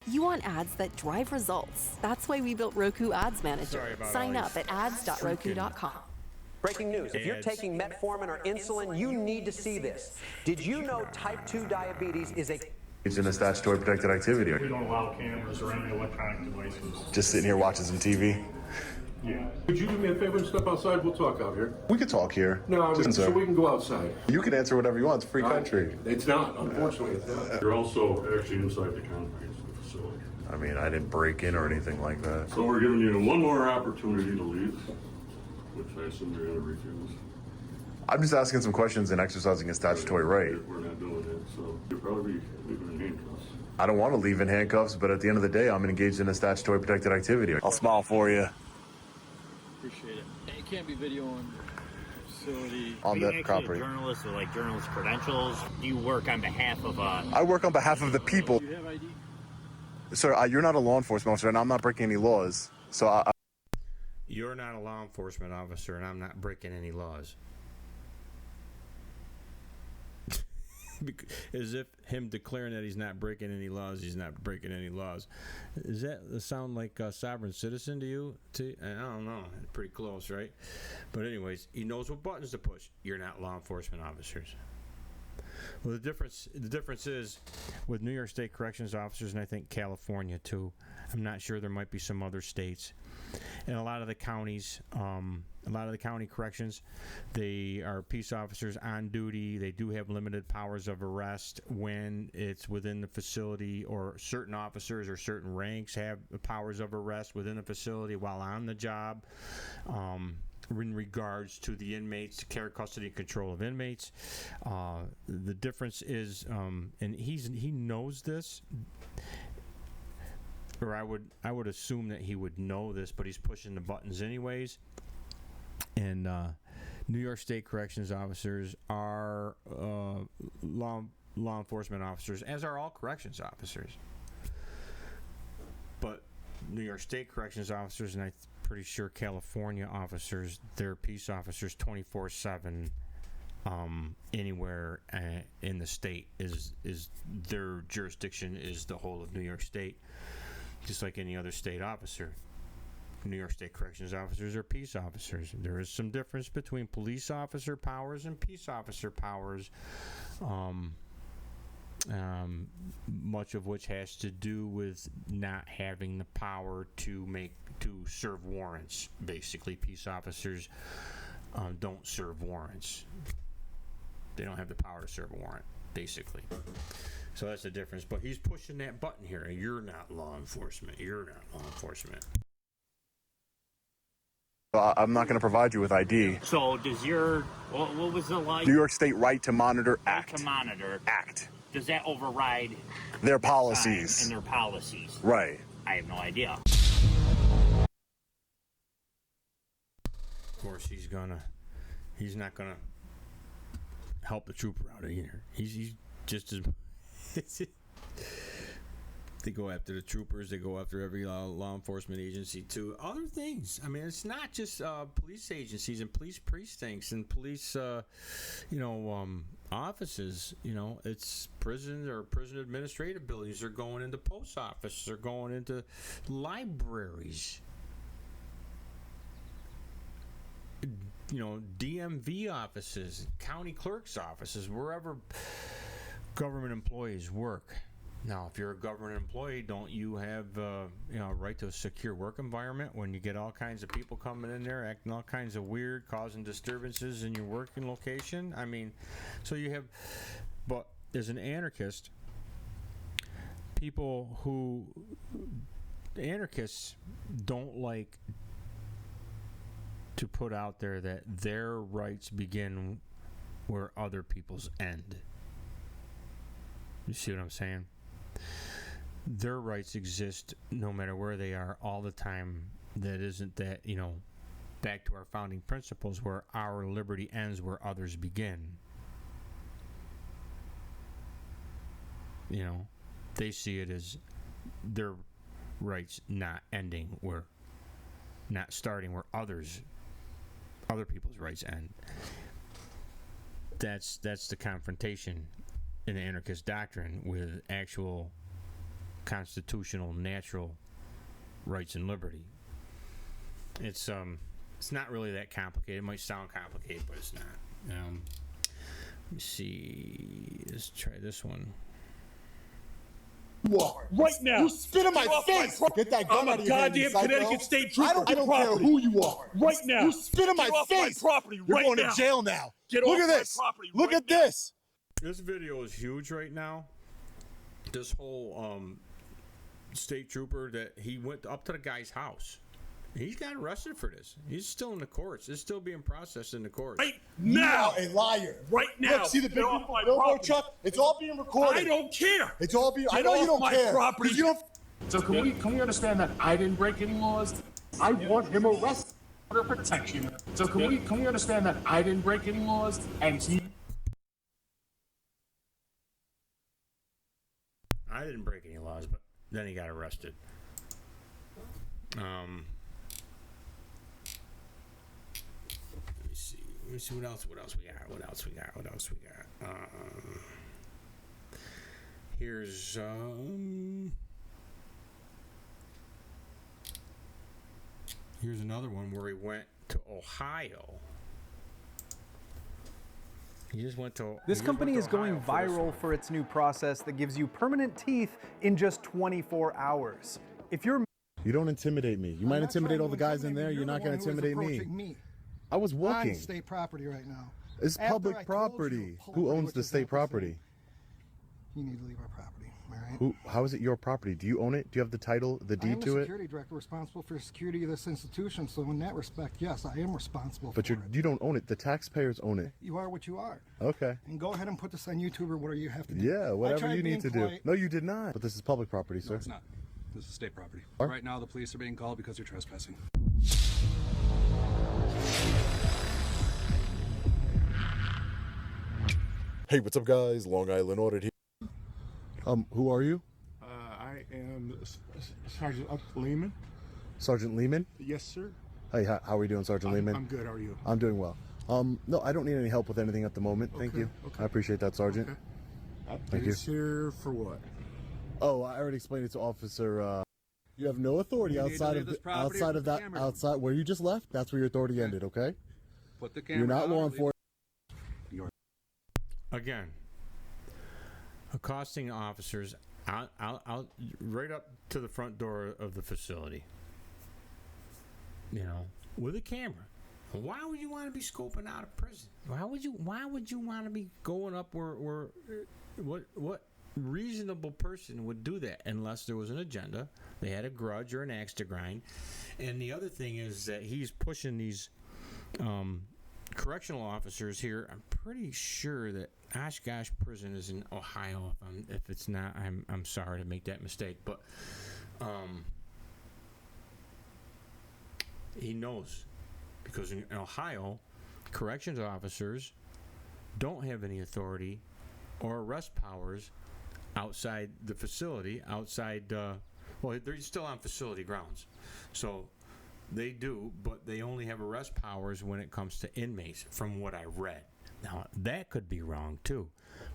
You want ads that drive results. That's why we built Roku Ads Manager. Sign up at ads.roku.com. Breaking news. If you're taking metformin or insulin, you need to see this. Did you know type 2 diabetes is a... It's in a statutory protected activity. We don't allow cameras or any electronic devices. Just sitting here watching some TV. Yeah. Could you do me a favor and step outside? We'll talk out here. We could talk here. No, Listen, so sir. we can go outside. You can answer whatever you want. It's a free country. It's not, unfortunately. It's not. You're also actually inside the confines of the facility. I mean, I didn't break in or anything like that. So we're giving you one more opportunity to leave, which I assume you're going to refuse. I'm just asking some questions and exercising a statutory right. We're not doing it, so you'll probably be leaving in handcuffs. I don't want to leave in handcuffs, but at the end of the day, I'm engaged in a statutory protected activity. I'll smile for you. Appreciate it. You can't be videoing the facility. On the property. Journalist with like journalist credentials. Do you work on behalf of I work on behalf of the people. Do you have ID? Sir, you're not a law enforcement officer, and I'm not breaking any laws. So You're not a law enforcement officer, and I'm not breaking any laws. As if him declaring that he's not breaking any laws, he's not breaking any laws. Does that sound like a sovereign citizen to you? I don't know. Pretty close, right? But anyways, he knows what buttons to push. You're not law enforcement officers. Well, the difference is with New York State corrections officers, and I think California too. I'm not sure. There might be some other states, and a lot of the counties, a lot of the county corrections, they are peace officers on duty. They do have limited powers of arrest when it's within the facility, or certain officers or certain ranks have powers of arrest within the facility while on the job. In regards to the inmates, care, custody, and control of inmates, the difference is, and he knows this, or I would assume that he would know this, but he's pushing the buttons anyways, and New York State corrections officers are law enforcement officers, as are all corrections officers. But New York State corrections officers, and I'm pretty sure California officers, they're peace officers 24/7. Anywhere in the state is their jurisdiction is the whole of New York State, just like any other state officer. New York State corrections officers are peace officers. There is some difference between police officer powers and peace officer powers, much of which has to do with not having the power to serve warrants. Basically, peace officers don't serve warrants. They don't have the power to serve a warrant, basically. So that's the difference. But he's pushing that button here. You're not law enforcement. You're not law enforcement. I'm not going to provide you with ID. So does your, what was the line? New York State Right to Monitor Act. Right to Monitor. Act. Does that override their policies? And their policies. Right. I have no idea. Of course, he's not gonna help the trooper out either. He's just as they go after the troopers. They go after every law enforcement agency too. Other things. I mean, it's not just police agencies and police precincts and police, offices. It's prisons or prison administrative buildings. They're going into post offices. They're going into libraries. DMV offices, county clerk's offices, wherever government employees work. Now, if you're a government employee, don't you have a right to a secure work environment when you get all kinds of people coming in there acting all kinds of weird, causing disturbances in your working location? I mean, so you have, but as an anarchist, anarchists don't like to put out there that their rights begin where other people's end. You see what I'm saying? Their rights exist no matter where they are all the time. That isn't that, back to our founding principles where our liberty ends where others begin. They see it as their rights not starting where other people's rights end. That's the confrontation in the anarchist doctrine with actual constitutional, natural rights and liberty. It's not really that complicated. It might sound complicated, but it's not. Let me see. Let's try this one. Right now. You spit in my face. Get that gun out of your hand, goddamn Connecticut State Trooper. I don't care who you are. Right now. You spit in my face. My property You're right going now. to jail now. Get Look off at my this. property Look right at this. This video is huge right now. This whole state trooper that he went up to the guy's house. He's got arrested for this. He's still in the courts. It's still being processed in the courts. Right now. You are a liar. Right now. Look, see the big Get off my billboard property. truck? It's all being recorded. I don't care. It's all being. Get I know you off don't my care. property. You don't. So can we understand that I didn't break any laws? I want him arrested for protection. So can we understand that I didn't break any laws and he. I didn't break any laws, but then he got arrested. Let me see what else we got. Here's another one where he went to Ohio. This company is going viral for its new process that gives you permanent teeth in just 24 hours. If you're You don't intimidate me. You might intimidate all the guys in there. You're not going to intimidate me. I was walking. On state property right now. It's public property. Who owns the state property? You need to leave our property, all right? How is it your property? Do you own it? Do you have the title, the deed to it? I'm the security director responsible for the security of this institution, so in that respect, yes, I am responsible But for it. you don't own it. The taxpayers own it. You are what you are. Okay. And go ahead and put this on YouTube or whatever you have to do. Yeah, I whatever tried you need to being do. polite. No, you did not. But this is public property, sir. No, it's not. This is state property. Are- Right now, the police are being called because you're trespassing. Hey, what's up, guys? Long Island Audit here. Who are you? I am Sergeant Lehman. Sergeant Lehman? Yes, sir. Hey, how are we doing, Sergeant Lehman? I'm good. How are you? I'm doing well. No, I don't need any help with anything at the moment. Thank you. Okay. I appreciate that, Sergeant. Thank you. Police here for what? Oh, I already explained it to Officer. You have no authority outside of outside where you just left. That's where your authority ended. Okay. Put the camera You're not down law or leave enforcement. Again, accosting officers out right up to the front door of the facility. You know, with a camera. Why would you want to be scoping out a prison? Why would you want to be going up where what reasonable person would do that unless there was an agenda, they had a grudge or an axe to grind? And the other thing is that he's pushing these correctional officers here. I'm pretty sure that Oshkosh Prison is in Ohio. If it's not, I'm sorry to make that mistake, but he knows, because in Ohio, corrections officers don't have any authority or arrest powers outside the facility, well, they're still on facility grounds. So they do, but they only have arrest powers when it comes to inmates, from what I read. Now, that could be wrong, too.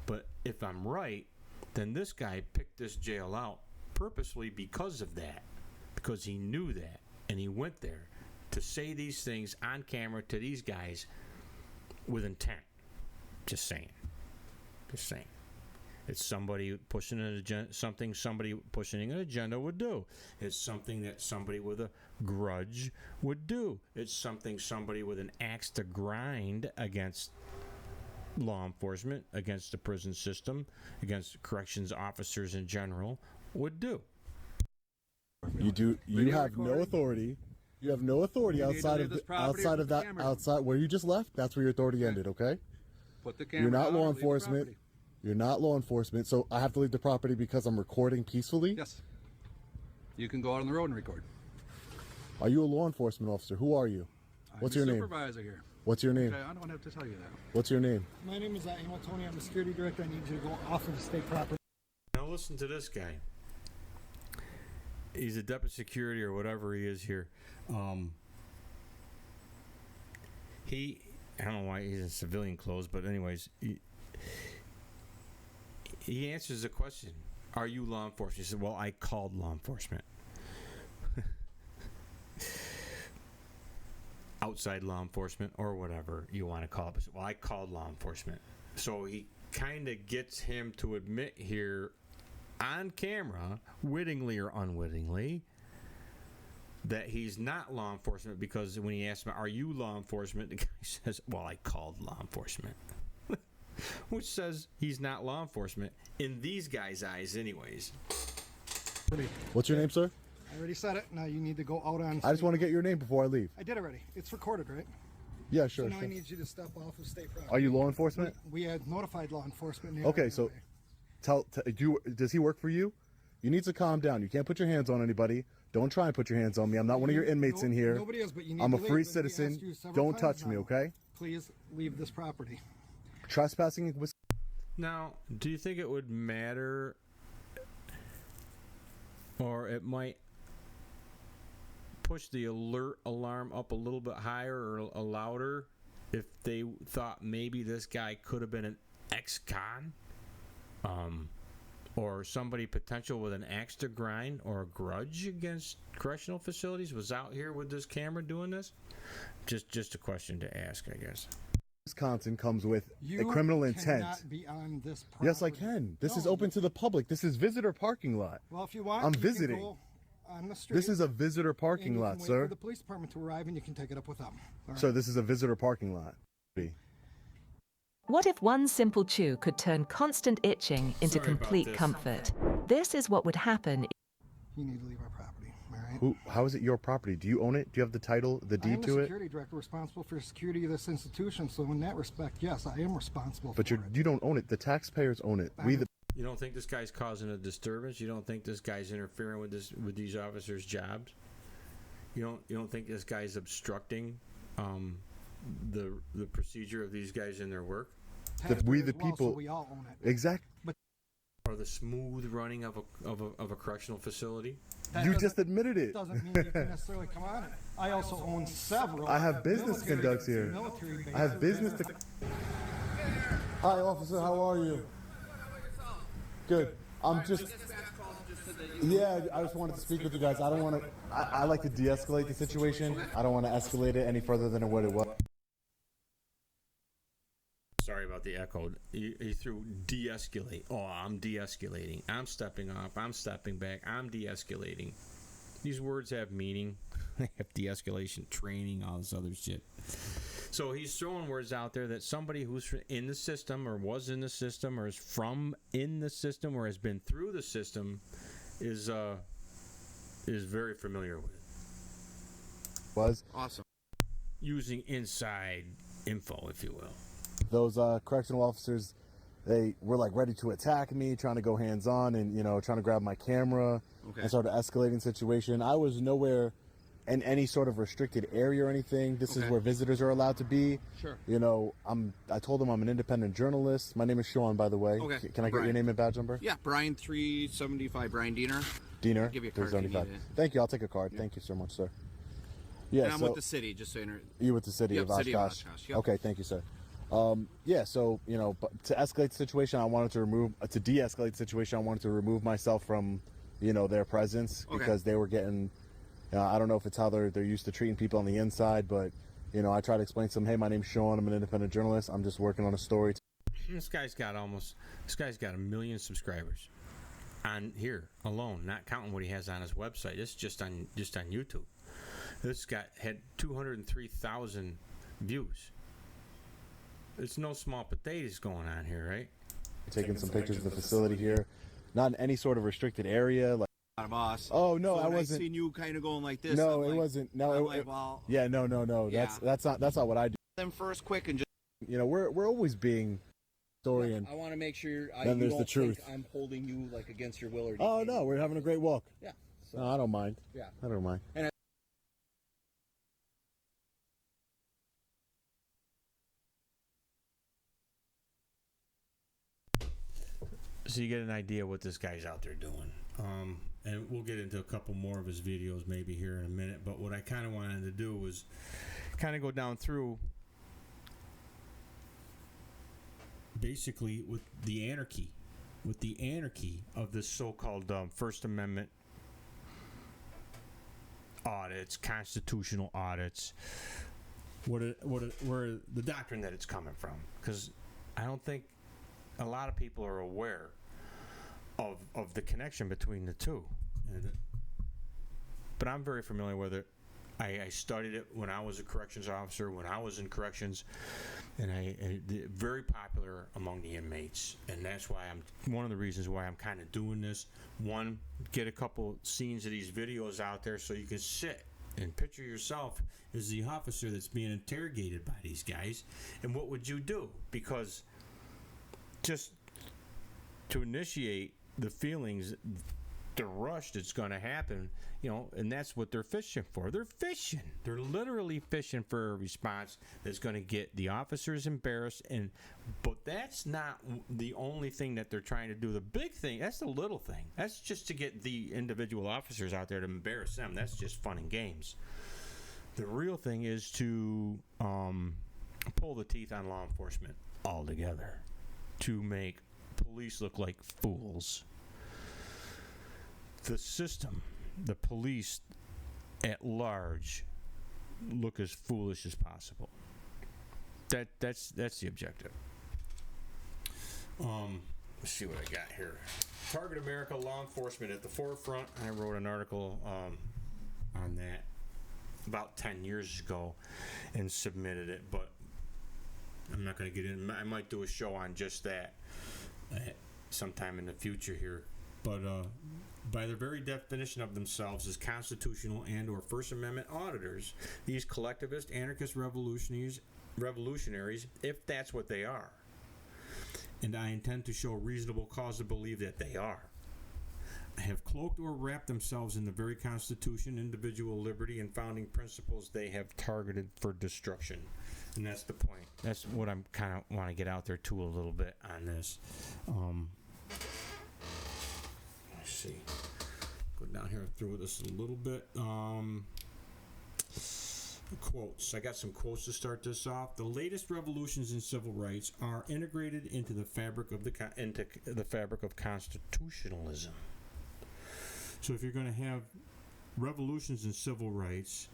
But if I'm right, then this guy picked this jail out purposely because of that, because he knew that, and he went there to say these things on camera to these guys with intent. Just saying. It's somebody pushing an agenda, something somebody pushing an agenda would do. It's something that somebody with a grudge would do. It's something somebody with an axe to grind against law enforcement, against the prison system, against corrections officers in general would do. You have no authority. You have no authority outside where you just left. That's where your authority ended. Okay. Put the camera You're not down law or leave the enforcement. property. You're not law enforcement. So I have to leave the property because I'm recording peacefully. Yes. You can go out on the road and record. Are you a law enforcement officer? Who are you? What's your name? Supervisor here. What's your name? Okay, I don't have to tell you that. What's your name? My name is Emil Tony. I'm the security director. I need you to go off of the state property. Now listen to this guy. He's a deputy security or whatever he is here. I don't know why he's in civilian clothes, but anyways, he answers the question, are you law enforcement? He said, well, I called law enforcement. Outside law enforcement or whatever you want to call it. Well, I called law enforcement. So he kind of gets him to admit here on camera, wittingly or unwittingly, that he's not law enforcement, because when he asks him, are you law enforcement, the guy says, well, I called law enforcement. Which says he's not law enforcement in these guys' eyes anyways. What's your name, sir? I already said it. Now you need to go out on. I just want to get your name before I leave. I did already. It's recorded, right? Yeah, sure. So now sure. I need you to step off of state property. Are you law enforcement? We had notified law enforcement. Okay, so does he work for you? You need to calm down. You can't put your hands on anybody. Don't try and put your hands on me. I'm not one of your inmates in here. Nobody is, but you need I'm to a leave. free We citizen. asked you several Don't times touch me, now. okay? Please leave this property. Trespassing was. Now, do you think it would matter, or it might push the alert alarm up a little bit higher or louder if they thought maybe this guy could have been an ex-con, or somebody potential with an axe to grind or a grudge against correctional facilities was out here with this camera doing this? Just a question to ask, I guess. Wisconsin comes with You a criminal intent. cannot be on this property. Yes, I can. This is open to the public. This is visitor parking lot. Well, if you want, I'm you can visiting. go on the street. This is a visitor and parking you lot, can wait sir. for the police department to arrive, and you can take it up with them. All Sir, right? this is a visitor parking lot. What if one simple chew could turn constant itching into Sorry about complete this. comfort? This is what would happen. You need to leave our property. All right. How is it your property? Do you own it? Do you have the title, the I deed am the to it? security director responsible for security of this institution, so in that respect, yes, I am responsible But for you don't own it. The taxpayers own it. We the You don't think this guy's causing a disturbance? You don't think this guy's interfering with these officers' jobs? You don't think this guy's obstructing the procedure of these guys in their work? we the as well, people. so we all own it. Exactly. Or the smooth running of a correctional facility. You just admitted it. Doesn't mean you can necessarily come on it. I also own several. I have business conducts here. I have business to. Hi, officer. How are you? Good. I'm just. Yeah, I just wanted to speak with you guys. I don't want to. I like to de-escalate the situation. I don't want to escalate it any further than what it was. Sorry about the echo. He threw de-escalate. Oh, I'm de-escalating. I'm stepping off. I'm stepping back. I'm de-escalating. These words have meaning. They have de-escalation, training, all this other shit. So he's throwing words out there that somebody who's in the system or was in the system or is from in the system or has been through the system is very familiar with. Was awesome. Using inside info, if you will. Those correctional officers, they were like ready to attack me, trying to go hands-on and, you know, trying to grab my camera and start an escalating situation. I was nowhere in any sort of restricted area or anything. This is where visitors are allowed to be. Sure. You know, I told them I'm an independent journalist. My name is Sean, by the way. Okay. Can I get your name and badge number? Yeah, Brian 375, Brian Diener. Diener? I'll give you a card if you need it. Thank you. I'll take a card. Thank you so much, sir. Yeah, and I'm with the city, just so you know. You with the city of City Oshkosh? of Oshkosh, yep. Okay, thank you, sir. Yeah, so, you know, but to escalate the situation, I wanted to de-escalate the situation, I wanted to remove myself from, you know, their presence because they were getting, I don't know if it's how they're used to treating people on the inside, but, you know, I try to explain to them, hey, my name's Sean, I'm an independent journalist, I'm just working on a story. This guy's got 1 million subscribers on here alone, not counting what he has on his website. It's just on YouTube. This had 203,000 views. It's no small potatoes going on here, right? Taking some pictures of the facility here, not in any sort of restricted area. Like, boss. oh no, so I wasn't. I seen you kind of going like this. No, it wasn't. No, yeah, no. Yeah. That's not what I do. Them first, quick, and just. You know, we're always being story and. I want to make sure then there's the truth. I'm holding you like against your will or. Oh no, we're having a great walk. Yeah. So, no, I don't mind. Yeah. I don't mind. And so you get an idea what this guy's out there doing. And we'll get into a couple more of his videos maybe here in a minute, but what I kind of wanted to do was kind of go down through basically with the anarchy of this so-called First Amendment audits, constitutional audits, where the doctrine that it's coming from, because I don't think a lot of people are aware of the connection between the two. But I'm very familiar with it. I studied it when I was a corrections officer, when I was in corrections, and very popular among the inmates. And that's why one of the reasons why I'm kind of doing this. One, get a couple scenes of these videos out there so you can sit and picture yourself as the officer that's being interrogated by these guys. And what would you do? Because just to initiate the feelings, the rush that's going to happen, you know, and that's what they're fishing for. They're fishing. They're literally fishing for a response that's going to get the officers embarrassed. But that's not the only thing that they're trying to do. The big thing, that's the little thing. That's just to get the individual officers out there to embarrass them. That's just fun and games. The real thing is to pull the teeth on law enforcement altogether, to make police look like fools. The system, the police at large, look as foolish as possible. That's the objective. Let's see what I got here. Target America, law enforcement at the forefront. I wrote an article on that about 10 years ago and submitted it, but I'm not going to get in. I might do a show on just that sometime in the future here. But by their very definition of themselves as constitutional and or First Amendment auditors, these collectivist, anarchist revolutionaries, if that's what they are, and I intend to show reasonable cause to believe that they are, have cloaked or wrapped themselves in the very Constitution, individual liberty, and founding principles they have targeted for destruction. And that's the point. That's what I'm kind of want to get out there too a little bit on this. Let's see. Go down here through this a little bit. Quotes. I got some quotes to start this off. The latest revolutions in civil rights are integrated into the fabric of constitutionalism. So if you're going to have revolutions in civil rights,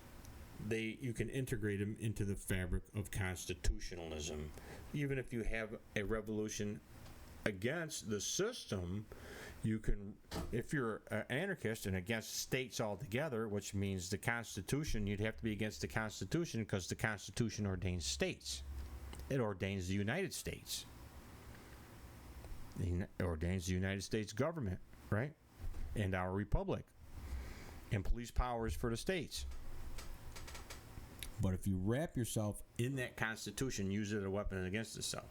you can integrate them into the fabric of constitutionalism. Even if you have a revolution against the system, you can, if you're an anarchist and against states altogether, which means the Constitution, you'd have to be against the Constitution because the Constitution ordains states. It ordains the United States. It ordains the United States government, right? And our republic. And police powers for the states. But if you wrap yourself in that Constitution, use it as a weapon against itself.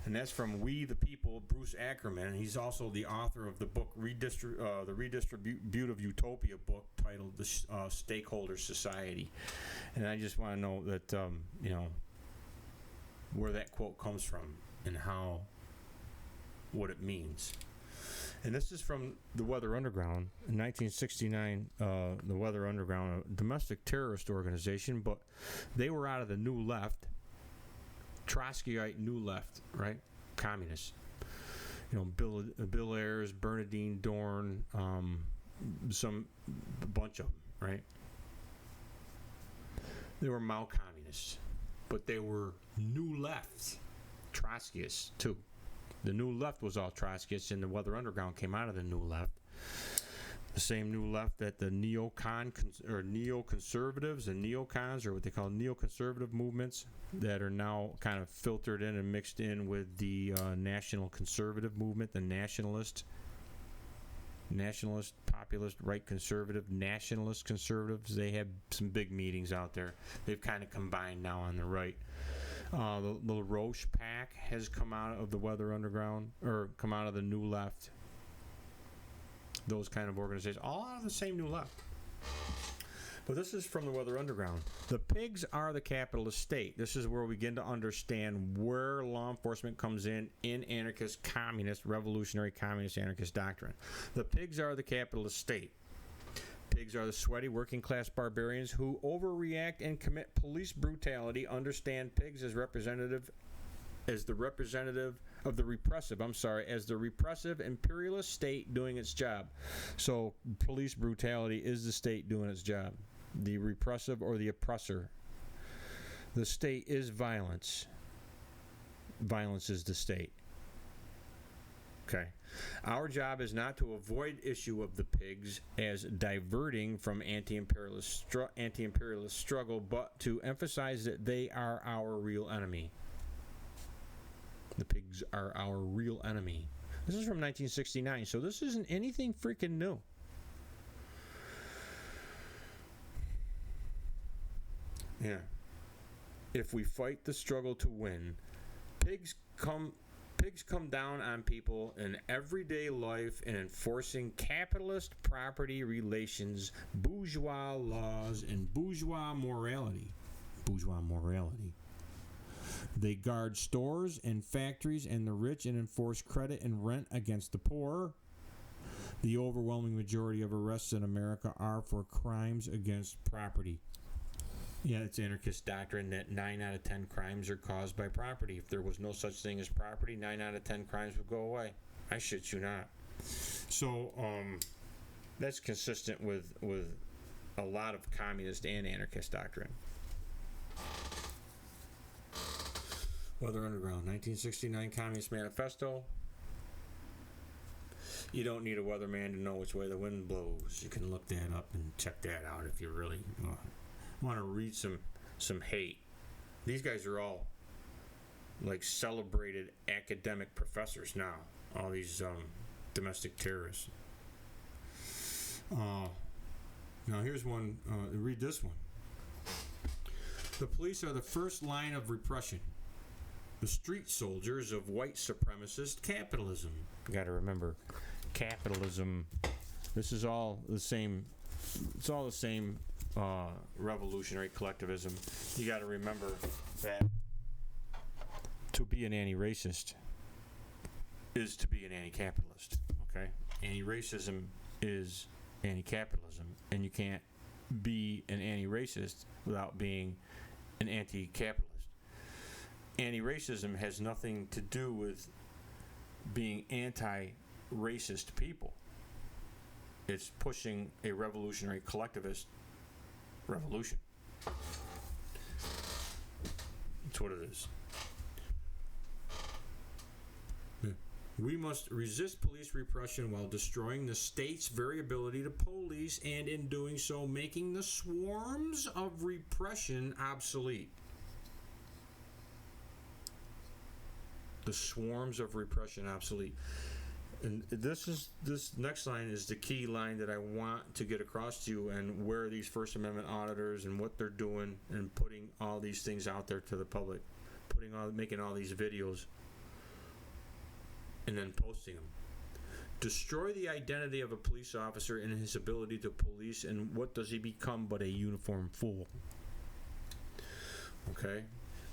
And that's from We the People, Bruce Ackerman. He's also the author of the book, the Redistributive Utopia book, titled The Stakeholder Society. And I just want to know that, where that quote comes from and what it means. And this is from the Weather Underground. In 1969, the Weather Underground, a domestic terrorist organization, but they were out of the New Left, Trotskyite New Left, right? Communists. Bill Ayers, Bernardine Dorn, a bunch of them, right? They were Mao communists, but they were New Left Trotskyists too. The New Left was all Trotskyists, and the Weather Underground came out of the New Left. The same New Left that the neoconservatives, and neocons, or what they call neoconservative movements, that are now kind of filtered in and mixed in with the national conservative movement, the nationalist, populist, right conservative, nationalist conservatives. They have some big meetings out there. They've kind of combined now on the right. The LaRoche PAC has come out of the Weather Underground, or come out of the New Left. Those kind of organizations, all out of the same New Left. But this is from the Weather Underground. The pigs are the capitalist state. This is where we begin to understand where law enforcement comes in anarchist, communist, revolutionary, communist, anarchist doctrine. The pigs are the capitalist state. Pigs are the sweaty working class barbarians who overreact and commit police brutality. Understand pigs as the representative of the repressive imperialist state doing its job. So police brutality is the state doing its job. The repressive or the oppressor. The state is violence. Violence is the state. Okay. Our job is not to avoid issue of the pigs as diverting from anti-imperialist struggle, but to emphasize that they are our real enemy. The pigs are our real enemy. This is from 1969, so this isn't anything freaking new. Yeah. If we fight the struggle to win, pigs come down on people in everyday life and enforcing capitalist property relations, bourgeois laws, and bourgeois morality. They guard stores and factories and the rich and enforce credit and rent against the poor. The overwhelming majority of arrests in America are for crimes against property. Yeah, it's anarchist doctrine that 9 out of 10 crimes are caused by property. If there was no such thing as property, 9 out of 10 crimes would go away. I shit you not. So, that's consistent with a lot of communist and anarchist doctrine. Weather Underground, 1969 Communist Manifesto. You don't need a weatherman to know which way the wind blows. You can look that up and check that out if you really want to read some hate. These guys are all like celebrated academic professors now. All these domestic terrorists. Now here's one. Read this one. The police are the first line of repression. The street soldiers of white supremacist capitalism. You got to remember, capitalism. This is all the same. It's all the same revolutionary collectivism. You got to remember that to be an anti-racist is to be an anti-capitalist. Okay, anti-racism is anti-capitalism, and you can't be an anti-racist without being an anti-capitalist. Anti-racism has nothing to do with being anti-racist people. It's pushing a revolutionary collectivist revolution. That's what it is. We must resist police repression while destroying the state's variability to police, and in doing so, making the swarms of repression obsolete. The swarms of repression obsolete. And this next line is the key line that I want to get across to you, and where these First Amendment auditors and what they're doing and putting all these things out there to the public, making all these videos and then posting them. Destroy the identity of a police officer and his ability to police, and what does he become but a uniform fool? Okay?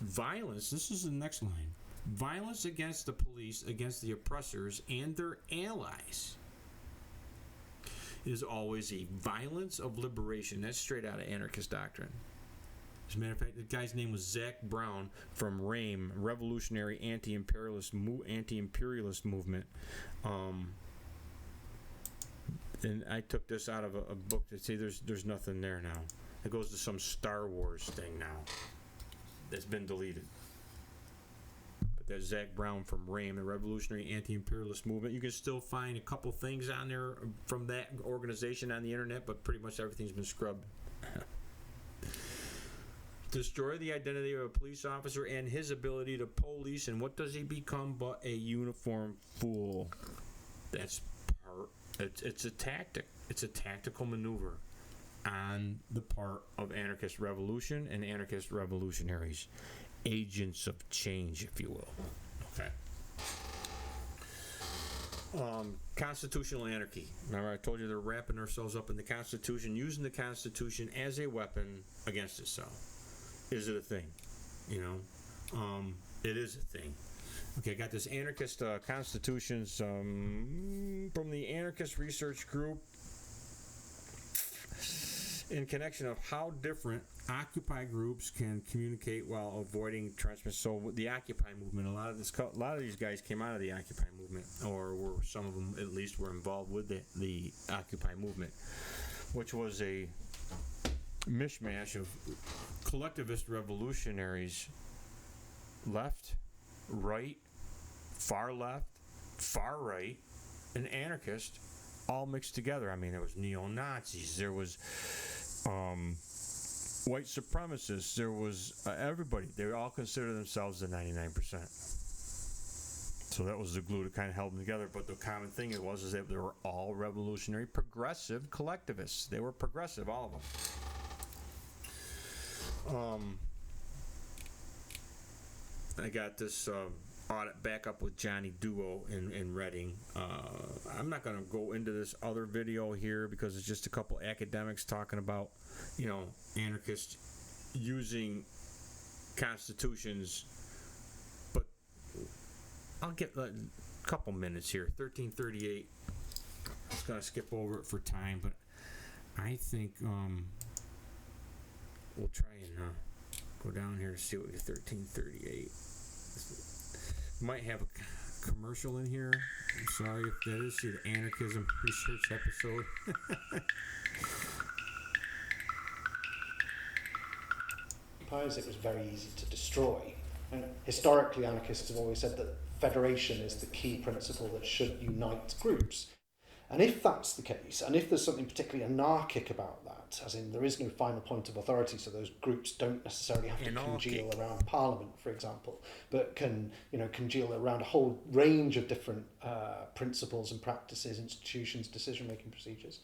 Violence, this is the next line. Violence against the police, against the oppressors and their allies, is always a violence of liberation. That's straight out of anarchist doctrine. As a matter of fact, the guy's name was Zach Brown from RAIM, Revolutionary Anti-Imperialist Movement. And I took this out of a book that say there's nothing there now. It goes to some Star Wars thing now that's been deleted. But that's Zach Brown from RAIM, the Revolutionary Anti-Imperialist Movement. You can still find a couple things on there from that organization on the internet, but pretty much everything's been scrubbed. Destroy the identity of a police officer and his ability to police, and what does he become but a uniform fool? That's it's a tactic. It's a tactical maneuver on the part of anarchist revolution and anarchist revolutionaries, agents of change, if you will. Okay. Constitutional anarchy. Remember, I told you they're wrapping ourselves up in the Constitution, using the Constitution as a weapon against itself. Is it a thing? You know, it is a thing. Okay, I got this anarchist constitutions from the Anarchist Research Group in connection of how different Occupy groups can communicate while avoiding transmission. So the Occupy movement, a lot of these guys came out of the Occupy movement, or some of them at least were involved with the Occupy movement, which was a mishmash of collectivist revolutionaries, left, right, far left, far right, and anarchist, all mixed together. I mean, there was neo-Nazis, there was white supremacists, there was everybody. They all considered themselves the 99%. So that was the glue that kind of held them together. But the common thing is that they were all revolutionary, progressive collectivists. They were progressive, all of them. I got this audit back up with Johnny Duo in Reading. I'm not going to go into this other video here because it's just a couple academics talking about, anarchists using constitutions. But I'll get a couple minutes here. 1338. I was going to skip over it for time, but I think we'll try and go down here to see what we get. 1338. Might have a commercial in here. I'm sorry if that is. See the anarchism research episode. It was very easy to destroy. And historically, anarchists have always said that federation is the key principle that should unite groups. And if that's the case, and if there's something particularly anarchic about that, as in there is no final point of authority, so those groups don't necessarily have to congeal around Parliament, for example, but can congeal around a whole range of different principles and practices, institutions, decision-making procedures,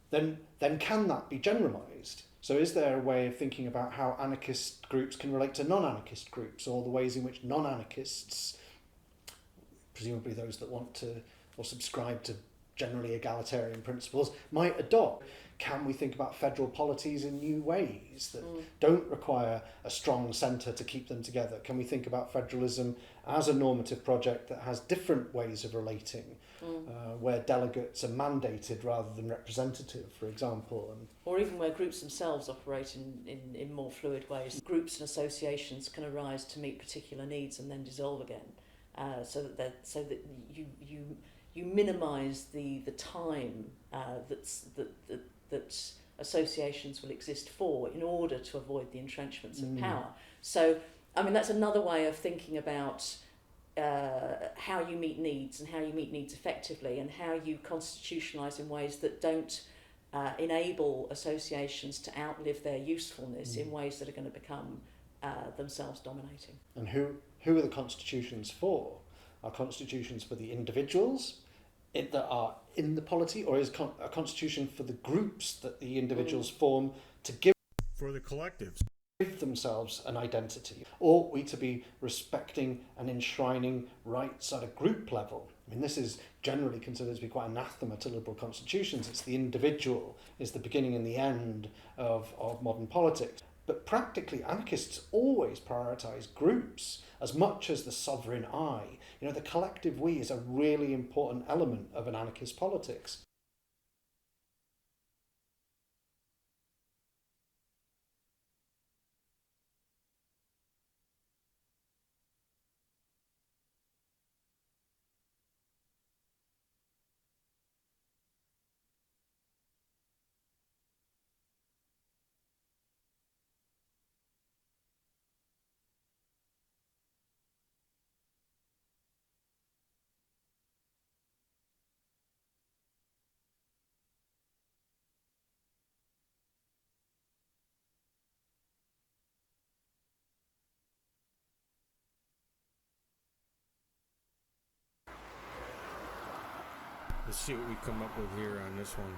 then can that be generalised? So is there a way of thinking about how anarchist groups can relate to non-anarchist groups, or the ways in which non-anarchists, presumably those that want to or subscribe to generally egalitarian principles, might adopt. Can we think about federal polities in new ways that don't require a strong centre to keep them together? Can we think about federalism as a normative project that has different ways of relating, where delegates are mandated rather than representative, for example? Or even where groups themselves operate in more fluid ways. Groups and associations can arise to meet particular needs and then dissolve again, so that you minimise the time that associations will exist for in order to avoid the entrenchments of power. So, I mean, that's another way of thinking about how you meet needs and how you meet needs effectively and how you constitutionalise in ways that don't enable associations to outlive their usefulness in ways that are going to become themselves dominating. And who are the constitutions for? Are constitutions for the individuals that are in the polity, or is a constitution for the groups that the individuals form to give for the collectives, give themselves an identity? Ought we to be respecting and enshrining rights at a group level? I mean, this is generally considered to be quite anathema to liberal constitutions. It's the individual is the beginning and the end of modern politics. But practically, anarchists always prioritise groups as much as the sovereign I. You know, the collective we is a really important element of an anarchist politics. Let's see what we come up with here on this one.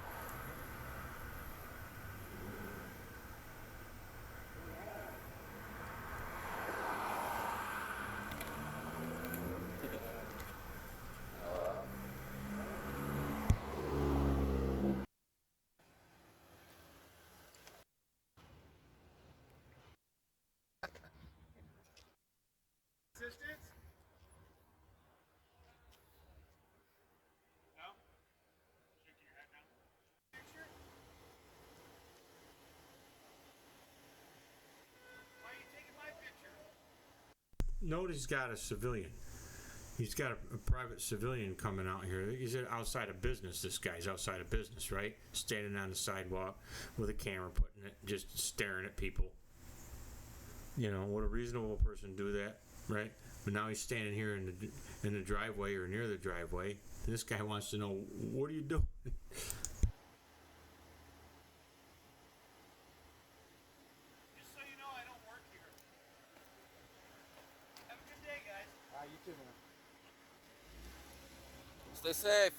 Note he's got a civilian. He's got a private civilian coming out here. He's outside of business. This guy's outside of business, right? Standing on the sidewalk with a camera, putting it, just staring at people. You know, would a reasonable person do that, right? But now he's standing here in the driveway or near the driveway. This guy wants to know, what are you doing? Stay safe.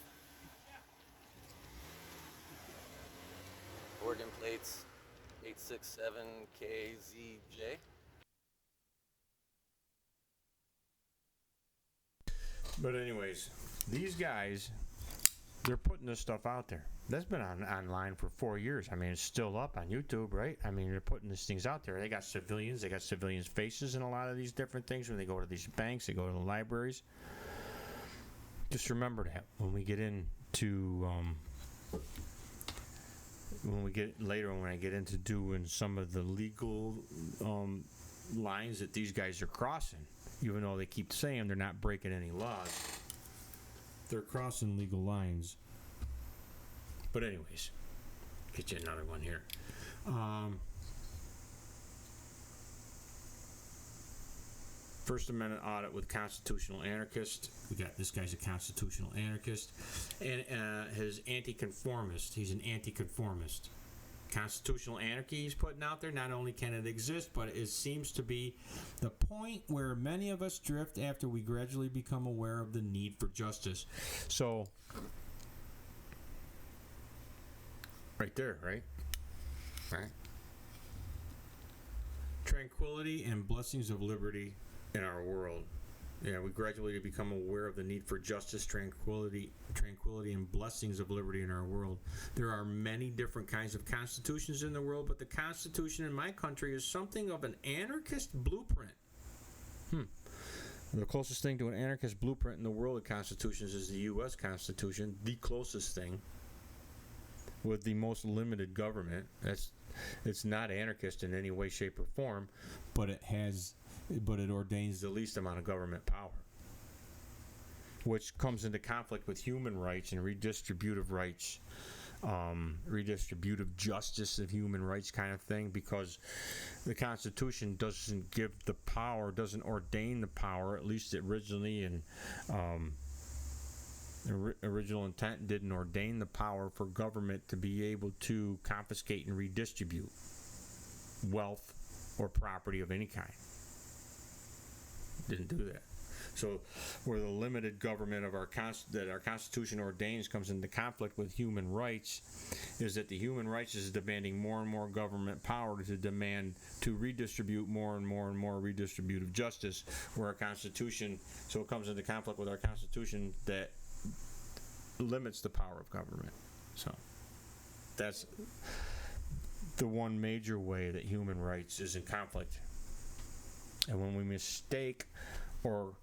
Oregon plates 867KZJ. But anyways, these guys, they're putting this stuff out there. That's been online for 4 years. I mean, it's still up on YouTube, right? I mean, they're putting these things out there. They got civilians faces in a lot of these different things. When they go to these banks, they go to the libraries. Just remember that when we get into when I get into doing some of the legal lines that these guys are crossing, even though they keep saying they're not breaking any laws, they're crossing legal lines. But anyways, get you another one here. First Amendment audit with constitutional anarchist. We got this guy's a constitutional anarchist, and his anti-conformist. He's an anti-conformist. Constitutional anarchy he's putting out there. Not only can it exist, but it seems to be the point where many of us drift after we gradually become aware of the need for justice. So, right there, right? Tranquility and blessings of liberty in our world. Yeah, we gradually become aware of the need for justice, tranquility, and blessings of liberty in our world. There are many different kinds of constitutions in the world, but the Constitution in my country is something of an anarchist blueprint. The closest thing to an anarchist blueprint in the world of constitutions is the U.S. Constitution, the closest thing, with the most limited government. It's not anarchist in any way, shape, or form, but it ordains the least amount of government power, which comes into conflict with human rights and redistributive rights, redistributive justice of human rights kind of thing, because the Constitution doesn't give the power, doesn't ordain the power, at least originally, and original intent didn't ordain the power for government to be able to confiscate and redistribute wealth or property of any kind. Didn't do that. So where the limited government of that our Constitution ordains comes into conflict with human rights is that the human rights is demanding more and more government power to redistribute more and more and more redistributive justice, where our Constitution, so it comes into conflict with our Constitution that limits the power of government. So that's the one major way that human rights is in conflict. And when we mistake or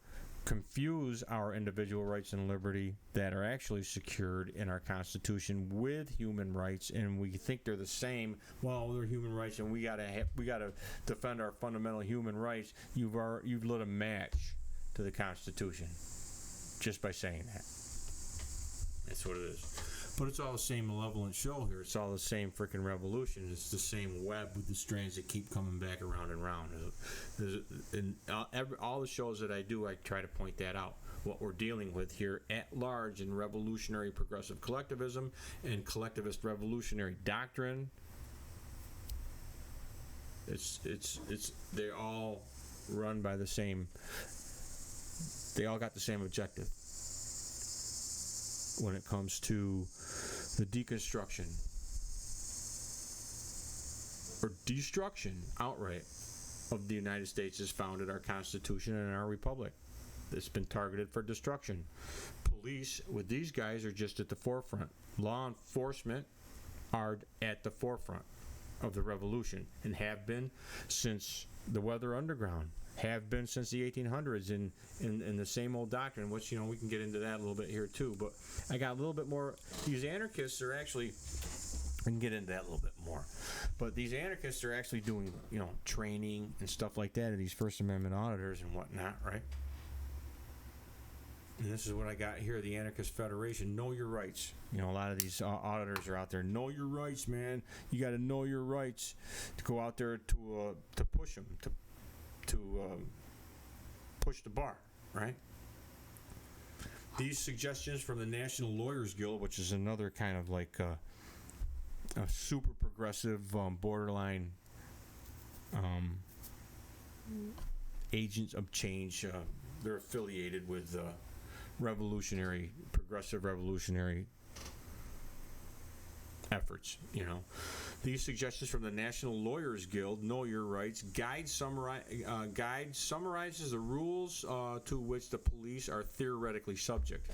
confuse our individual rights and liberty that are actually secured in our Constitution with human rights, and we think they're the same, well, they're human rights and we gotta defend our fundamental human rights, you've lit a match to the Constitution just by saying that. That's what it is. But it's all the same malevolent show here. It's all the same freaking revolution. It's the same web with the strands that keep coming back around and around. In all the shows that I do, I try to point that out. What we're dealing with here at large in revolutionary progressive collectivism and collectivist revolutionary doctrine, they all run by the same. They all got the same objective when it comes to the deconstruction or destruction outright of the United States as founded, our Constitution and our Republic. It's been targeted for destruction. Police with these guys are just at the forefront. Law enforcement are at the forefront of the revolution and have been since the Weather Underground, have been since the 1800s in the same old doctrine, which, we can get into that a little bit here too, but I got a little bit more. These anarchists are actually, we can get into that a little bit more, but these anarchists are actually doing, training and stuff like that, and these First Amendment auditors and whatnot, right? And this is what I got here, the Anarchist Federation, know your rights. A lot of these auditors are out there, know your rights, man. You got to know your rights to go out there to push them, to push the bar, right? These suggestions from the National Lawyers Guild, which is another kind of like a super progressive, borderline agents of change. They're affiliated with progressive revolutionary efforts, These suggestions from the National Lawyers Guild, Know Your Rights, guide summarizes the rules to which the police are theoretically subject.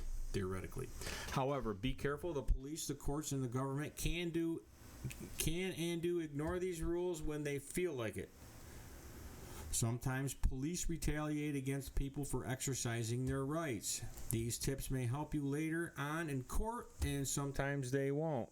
However, be careful. The police, the courts, and the government can and do ignore these rules when they feel like it. Sometimes police retaliate against people for exercising their rights. These tips may help you later on in court, and sometimes they won't.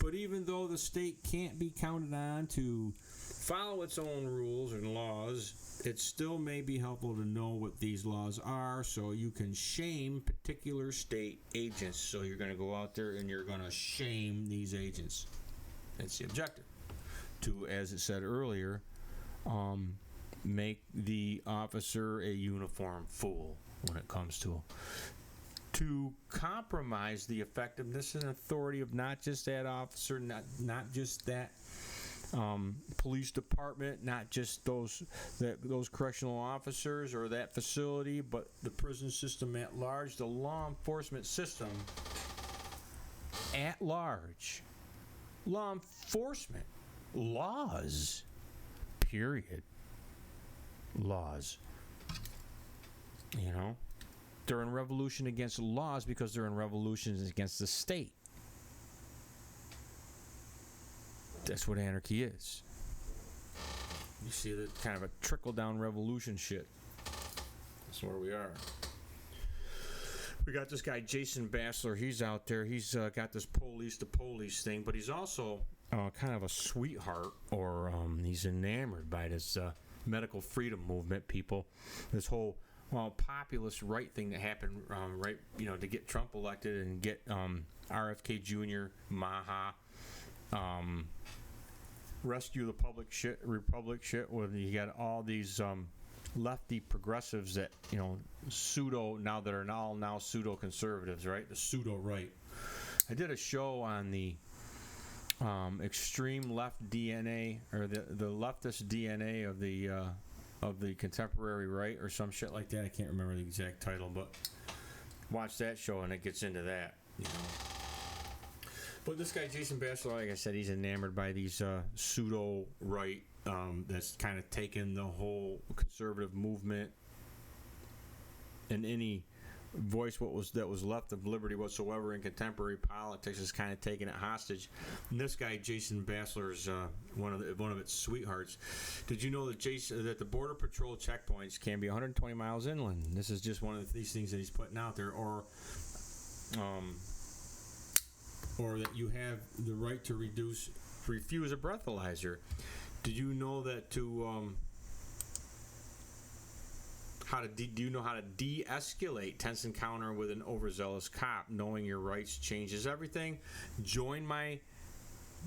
But even though the state can't be counted on to follow its own rules and laws, it still may be helpful to know what these laws are so you can shame particular state agents. So you're going to go out there and you're going to shame these agents. That's the objective. To, as it said earlier, make the officer a uniform fool when it comes to compromise the effectiveness and authority of not just that officer, not just that police department, not just those correctional officers or that facility, but the prison system at large, the law enforcement system at large. Law enforcement, laws, period. Laws. You know? They're in revolution against laws because they're in revolutions against the state. That's what anarchy is. You see the kind of a trickle-down revolution shit. That's where we are. We got this guy, Jason Bassler. He's out there. He's got this police to police thing, but he's also kind of a sweetheart, or he's enamored by this medical freedom movement, people. This whole populist right thing that happened, to get Trump elected and get RFK Jr., Maha, rescue the republic shit, where you got all these lefty progressives that, that are now pseudo conservatives, right? The pseudo right. I did a show on the extreme left DNA, or the leftist DNA of the contemporary right, or some shit like that. I can't remember the exact title, but watch that show and it gets into that. But this guy, Jason Bassler, like I said, he's enamored by these pseudo right that's kind of taken the whole conservative movement and any voice that was left of liberty whatsoever in contemporary politics is kind of taking it hostage. And this guy, Jason Bassler, is one of its sweethearts. Did you know that that the border patrol checkpoints can be 120 miles inland? This is just one of these things that he's putting out there, or that you have the right to refuse a breathalyzer. Did you know that do you know how to de-escalate tense encounter with an overzealous cop? Knowing your rights changes everything. Join my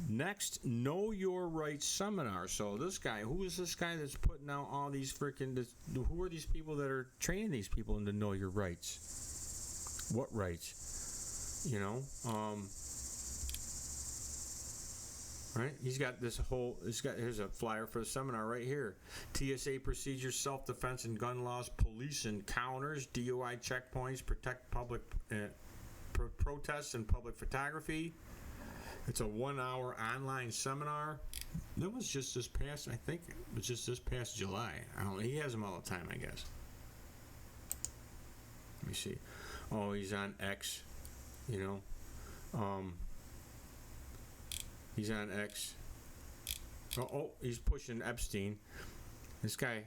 next Know Your Rights seminar. So this guy, who is this guy that's putting out all these who are these people that are training these people into Know Your Rights? What rights? Right? He's got here's a flyer for the seminar right here. TSA procedures, self-defense and gun laws, police encounters, DUI checkpoints, protect public protests and public photography. It's a 1-hour online seminar. That was just this past, I think it was just this past July. I don't know. He has them all the time, I guess. Let me see. Oh, he's on X, He's on X. He's pushing Epstein. This guy,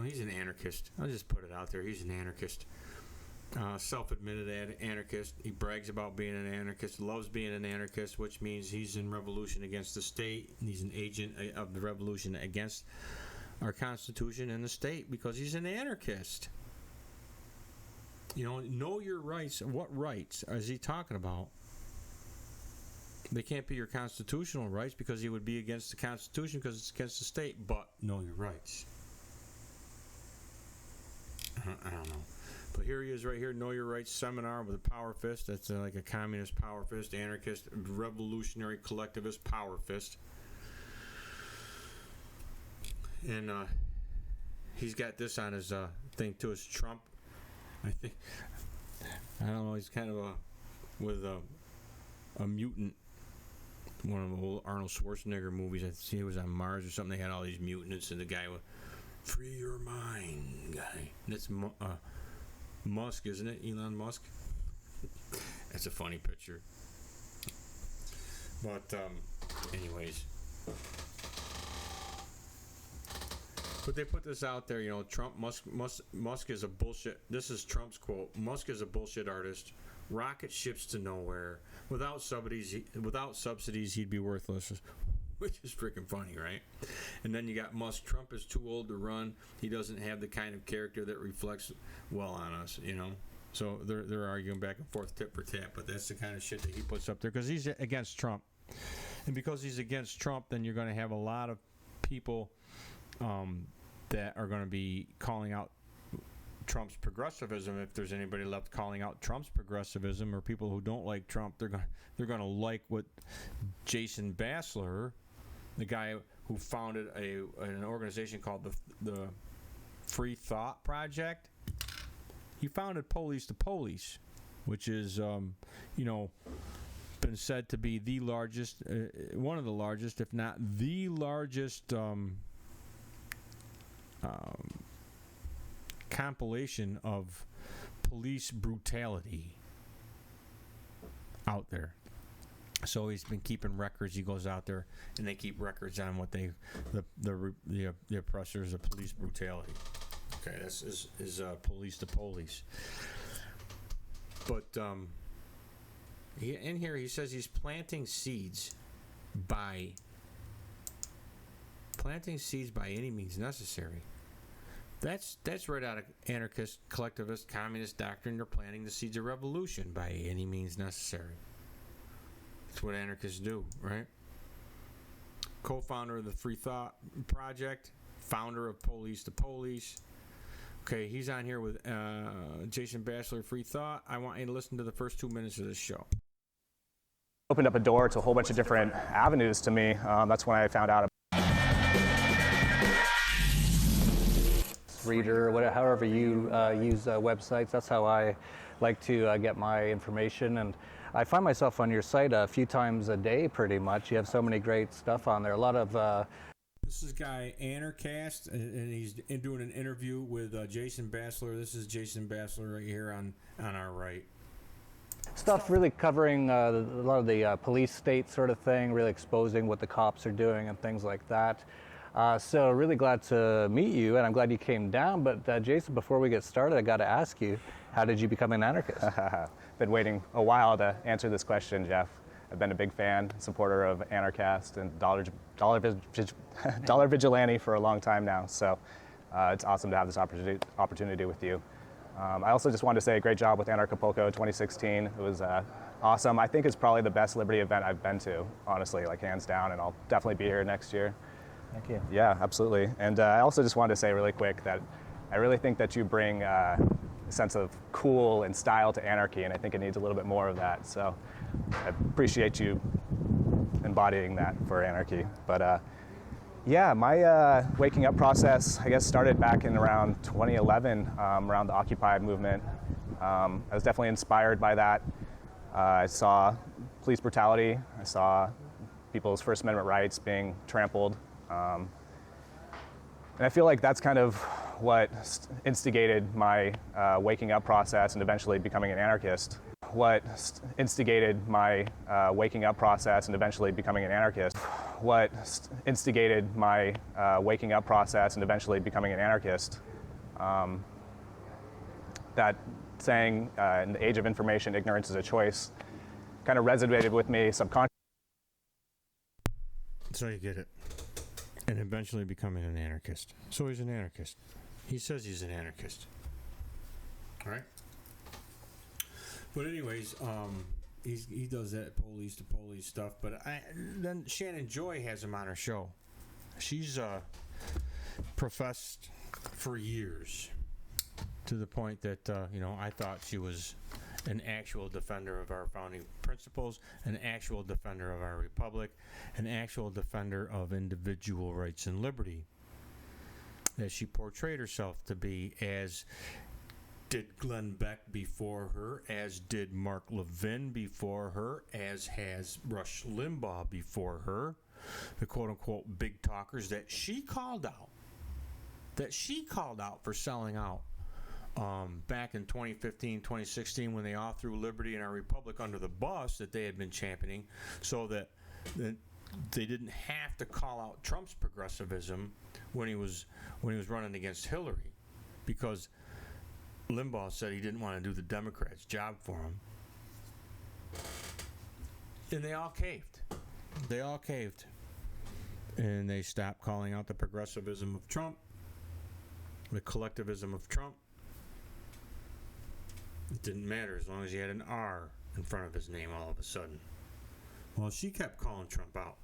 he's an anarchist. I'll just put it out there. He's an anarchist. Self-admitted anarchist. He brags about being an anarchist, loves being an anarchist, which means he's in revolution against the state. He's an agent of the revolution against our Constitution and the state because he's an anarchist. Know your rights. What rights is he talking about? They can't be your constitutional rights because he would be against the Constitution because it's against the state, but know your rights. I don't know. But here he is right here, Know Your Rights seminar with a power fist. That's like a communist power fist, anarchist, revolutionary, collectivist power fist. And he's got this on his thing too, is Trump. I don't know, he's kind of with a mutant. One of the old Arnold Schwarzenegger movies. I think it was on Mars or something. They had all these mutants, and the guy with "Free Your Mind" guy. That's Musk, isn't it? Elon Musk. That's a funny picture. But anyways, but they put this out there. Trump, Musk is a bullshit. This is Trump's quote. Musk is a bullshit artist. Rocket ships to nowhere. Without subsidies, he'd be worthless, which is freaking funny, right? And then you got Musk. Trump is too old to run. He doesn't have the kind of character that reflects well on us, So they're arguing back and forth, tit for tat. But that's the kind of shit that he puts up there because he's against Trump, and because he's against Trump, then you're going to have a lot of people that are going to be calling out Trump's progressivism. If there's anybody left calling out Trump's progressivism, or people who don't like Trump, they're going to like what Jason Bassler, the guy who founded an organization called the Free Thought Project. He founded Police to Police, which is been said to be the largest, one of the largest, if not the largest compilation of police brutality out there. So he's been keeping records. He goes out there and they keep records on what the oppressors of police brutality. Okay, this is police to police. But in here he says he's planting seeds by any means necessary. That's right out of anarchist, collectivist, communist doctrine. They're planting the seeds of revolution by any means necessary. That's what anarchists do, right? Co-founder of the Free Thought Project, founder of Police to Police. Okay, he's on here with Jason Batchelor, Free Thought. I want you to listen to the first 2 minutes of this show. Opened up a door to a whole bunch of different avenues to me. That's when I found out about Reader, however you use websites. That's how I like to get my information, and I find myself on your site a few times a day pretty much. You have so many great stuff on there. A lot of This is guy Anarchists, and he's doing an interview with Jason Batchelor. This is Jason Batchelor right here on our right. stuff really covering a lot of the police state sort of thing, really exposing what the cops are doing and things like that. So really glad to meet you, and I'm glad you came down. But Jason, before we get started, I got to ask you, how did you become an anarchist? Been waiting a while to answer this question, Jeff. I've been a big fan, supporter of Anarchist and Dollar Vigilante for a long time now. So it's awesome to have this opportunity with you. I also just wanted to say great job with Anarchapulco 2016. It was awesome. I think it's probably the best Liberty event I've been to, honestly, like hands down, and I'll definitely be here next year. Thank you. Yeah, absolutely. And I also just wanted to say really quick that I really think that you bring a sense of cool and style to anarchy, and I think it needs a little bit more of that. So I appreciate you embodying that for anarchy. But yeah, my waking up process, I guess, started back in around 2011, around the Occupy movement. I was definitely inspired by that. I saw police brutality. I saw people's First Amendment rights being trampled. And I feel like that's kind of what instigated my waking up process and eventually becoming an anarchist. What instigated my waking up process and eventually becoming an anarchist. What instigated my waking up process and eventually becoming an anarchist. That saying, in the age of information, ignorance is a choice, kind of resonated with me subconsciously. So you get it. And eventually becoming an anarchist. So he's an anarchist. He says he's an anarchist. All right? But anyways, he does that police to police stuff. But then Shannon Joy has him on her show. She's professed for years to the point that, I thought she was an actual defender of our founding principles, an actual defender of our republic, an actual defender of individual rights and liberty. That she portrayed herself to be, as did Glenn Beck before her, as did Mark Levin before her, as has Rush Limbaugh before her, the quote-unquote big talkers that she called out for selling out back in 2015, 2016, when they all threw liberty and our republic under the bus that they had been championing, so that they didn't have to call out Trump's progressivism when he was running against Hillary, because Limbaugh said he didn't want to do the Democrats' job for him. And they all caved. And they stopped calling out the progressivism of Trump, the collectivism of Trump. It didn't matter as long as he had an R in front of his name all of a sudden. Well, she kept calling Trump out.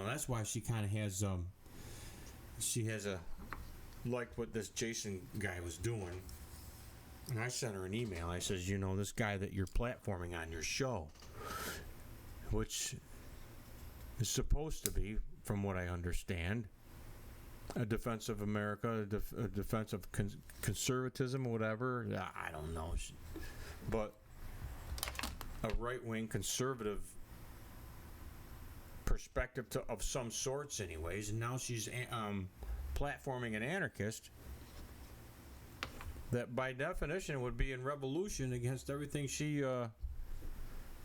That's why she kind of has, liked what this Jason guy was doing. And I sent her an email. I says, this guy that you're platforming on your show, which is supposed to be, from what I understand, a defense of America, a defense of conservatism or whatever. I don't know. But a right-wing conservative perspective of some sorts anyways. And now she's platforming an anarchist. that by definition would be in revolution against everything she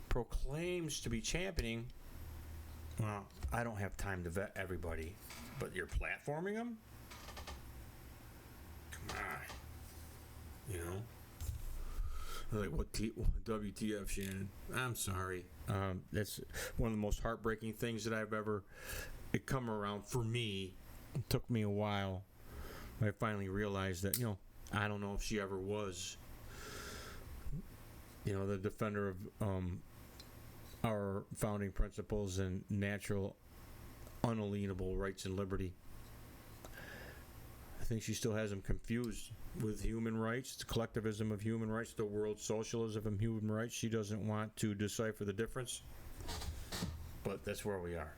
proclaims to be championing. Well, I don't have time to vet everybody, but you're platforming them? Come on. You know? Like, what WTF, Shannon? I'm sorry. That's one of the most heartbreaking things that I've ever come around for me. It took me a while. I finally realized that, I don't know if she ever was, the defender of our founding principles and natural, unalienable rights and liberty. I think she still has them confused with human rights, the collectivism of human rights, the world socialism of human rights. She doesn't want to decipher the difference. But that's where we are.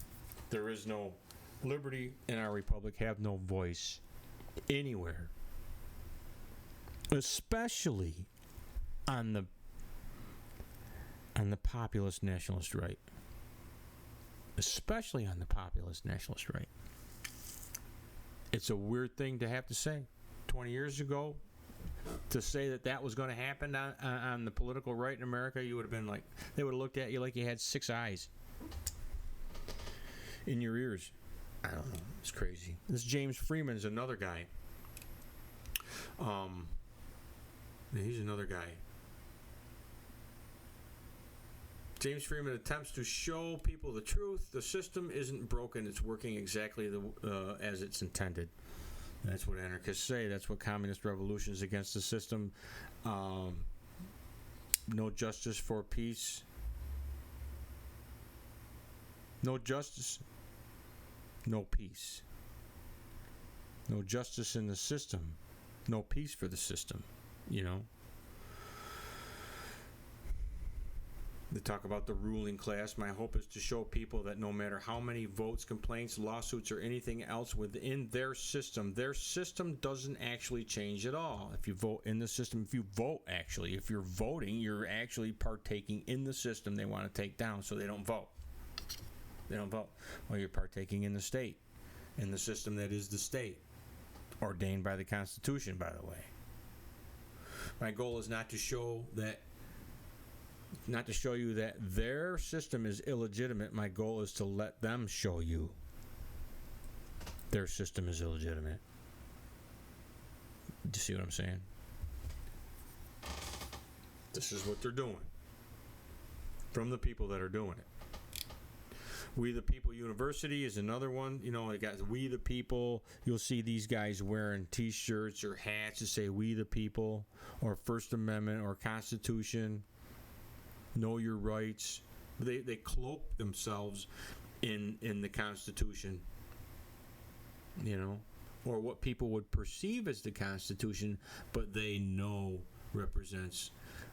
There is no liberty in our republic, have no voice anywhere. Especially on the populist nationalist right. Especially on the populist nationalist right. It's a weird thing to have to say. 20 years ago, to say that was going to happen on the political right in America, you would have been like, they would have looked at you like you had 6 eyes in your ears. I don't know. It's crazy. This James Freeman's another guy. He's another guy. James Freeman attempts to show people the truth. The system isn't broken. It's working exactly as it's intended. That's what anarchists say. That's what communist revolutions against the system. No justice for peace. No justice. No peace. No justice in the system. No peace for the system. They talk about the ruling class. My hope is to show people that no matter how many votes, complaints, lawsuits, or anything else within their system doesn't actually change at all. If you vote in the system, if you're voting, you're actually partaking in the system they want to take down, so they don't vote. Well, you're partaking in the state, in the system that is the state, ordained by the Constitution, by the way. My goal is not to show you that their system is illegitimate. My goal is to let them show you their system is illegitimate. Do you see what I'm saying? This is what they're doing. From the people that are doing it. We the People University is another one. They got We the People. You'll see these guys wearing T-shirts or hats that say We the People, or First Amendment, or Constitution. Know your rights. They cloak themselves in the Constitution, or what people would perceive as the Constitution, but they know represents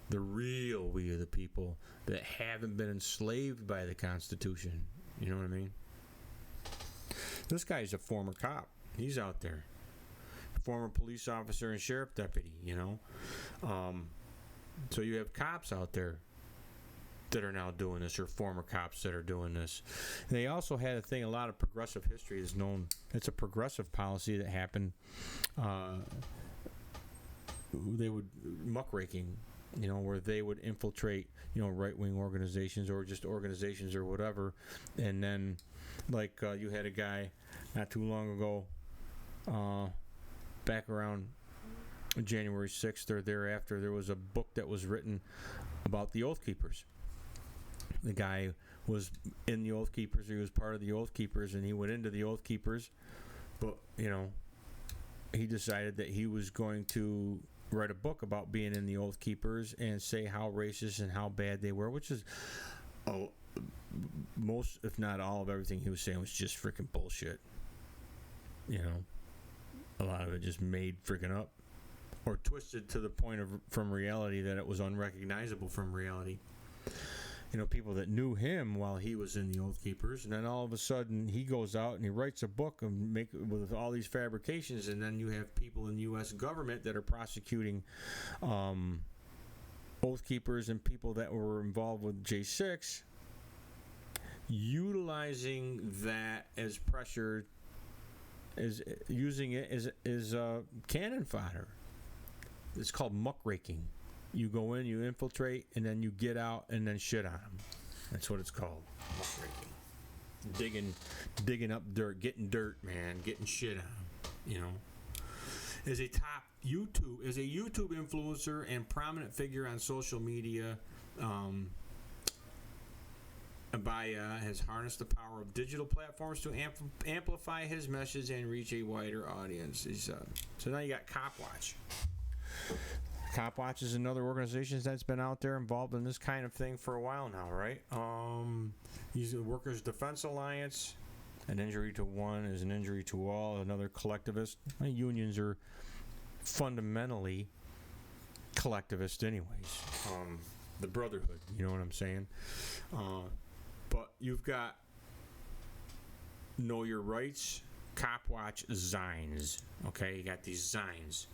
the real we of the people that haven't been enslaved by the Constitution. You know what I mean? This guy's a former cop. He's out there. Former police officer and sheriff deputy, So you have cops out there that are now doing this, or former cops that are doing this. And they also had a lot of progressive history is known. It's a progressive policy that happened. They would muckraking, where they would infiltrate, right-wing organizations or just organizations or whatever. And then, you had a guy not too long ago, back around January 6th or thereafter, there was a book that was written about the Oath Keepers. The guy was in the Oath Keepers. He was part of the Oath Keepers, and he went into the Oath Keepers. But, he decided that he was going to write a book about being in the Oath Keepers and say how racist and how bad they were, which is most, if not all, of everything he was saying was just freaking bullshit. A lot of it just made freaking up or twisted to the point from reality that it was unrecognizable from reality. People that knew him while he was in the Oath Keepers, and then all of a sudden he goes out and he writes a book and with all these fabrications, and then you have people in the U.S. government that are prosecuting Oath Keepers and people that were involved with J6, utilizing that as pressure, as using it as cannon fodder. It's called muckraking. You go in, you infiltrate, and then you get out and then shit on them. That's what it's called, muckraking. Digging up dirt, getting dirt, man, getting shit on them, you know. As a YouTube influencer and prominent figure on social media, Abaya has harnessed the power of digital platforms to amplify his message and reach a wider audience. So now you got Copwatch. Copwatch is another organization that's been out there involved in this kind of thing for a while now, right? He's the Workers' Defense Alliance. An injury to one is an injury to all. Another collectivist. Unions are fundamentally collectivist anyways. The brotherhood, you know what I'm saying? But you've got Know Your Rights, Copwatch Zines. Okay, you got these Zines.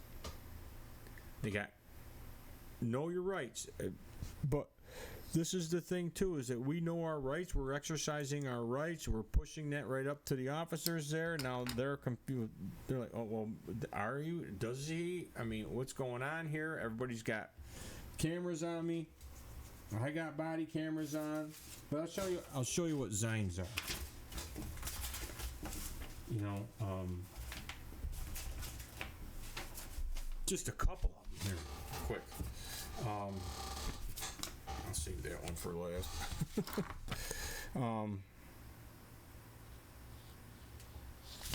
They got Know Your Rights. But this is the thing, too, is that we know our rights. We're exercising our rights. We're pushing that right up to the officers there. Now they're confused. They're like, oh, well, are you? Does he? I mean, what's going on here? Everybody's got cameras on me. I got body cameras on. But I'll show you what Zines are. You know, just a couple of them here, quick. I'll save that one for last.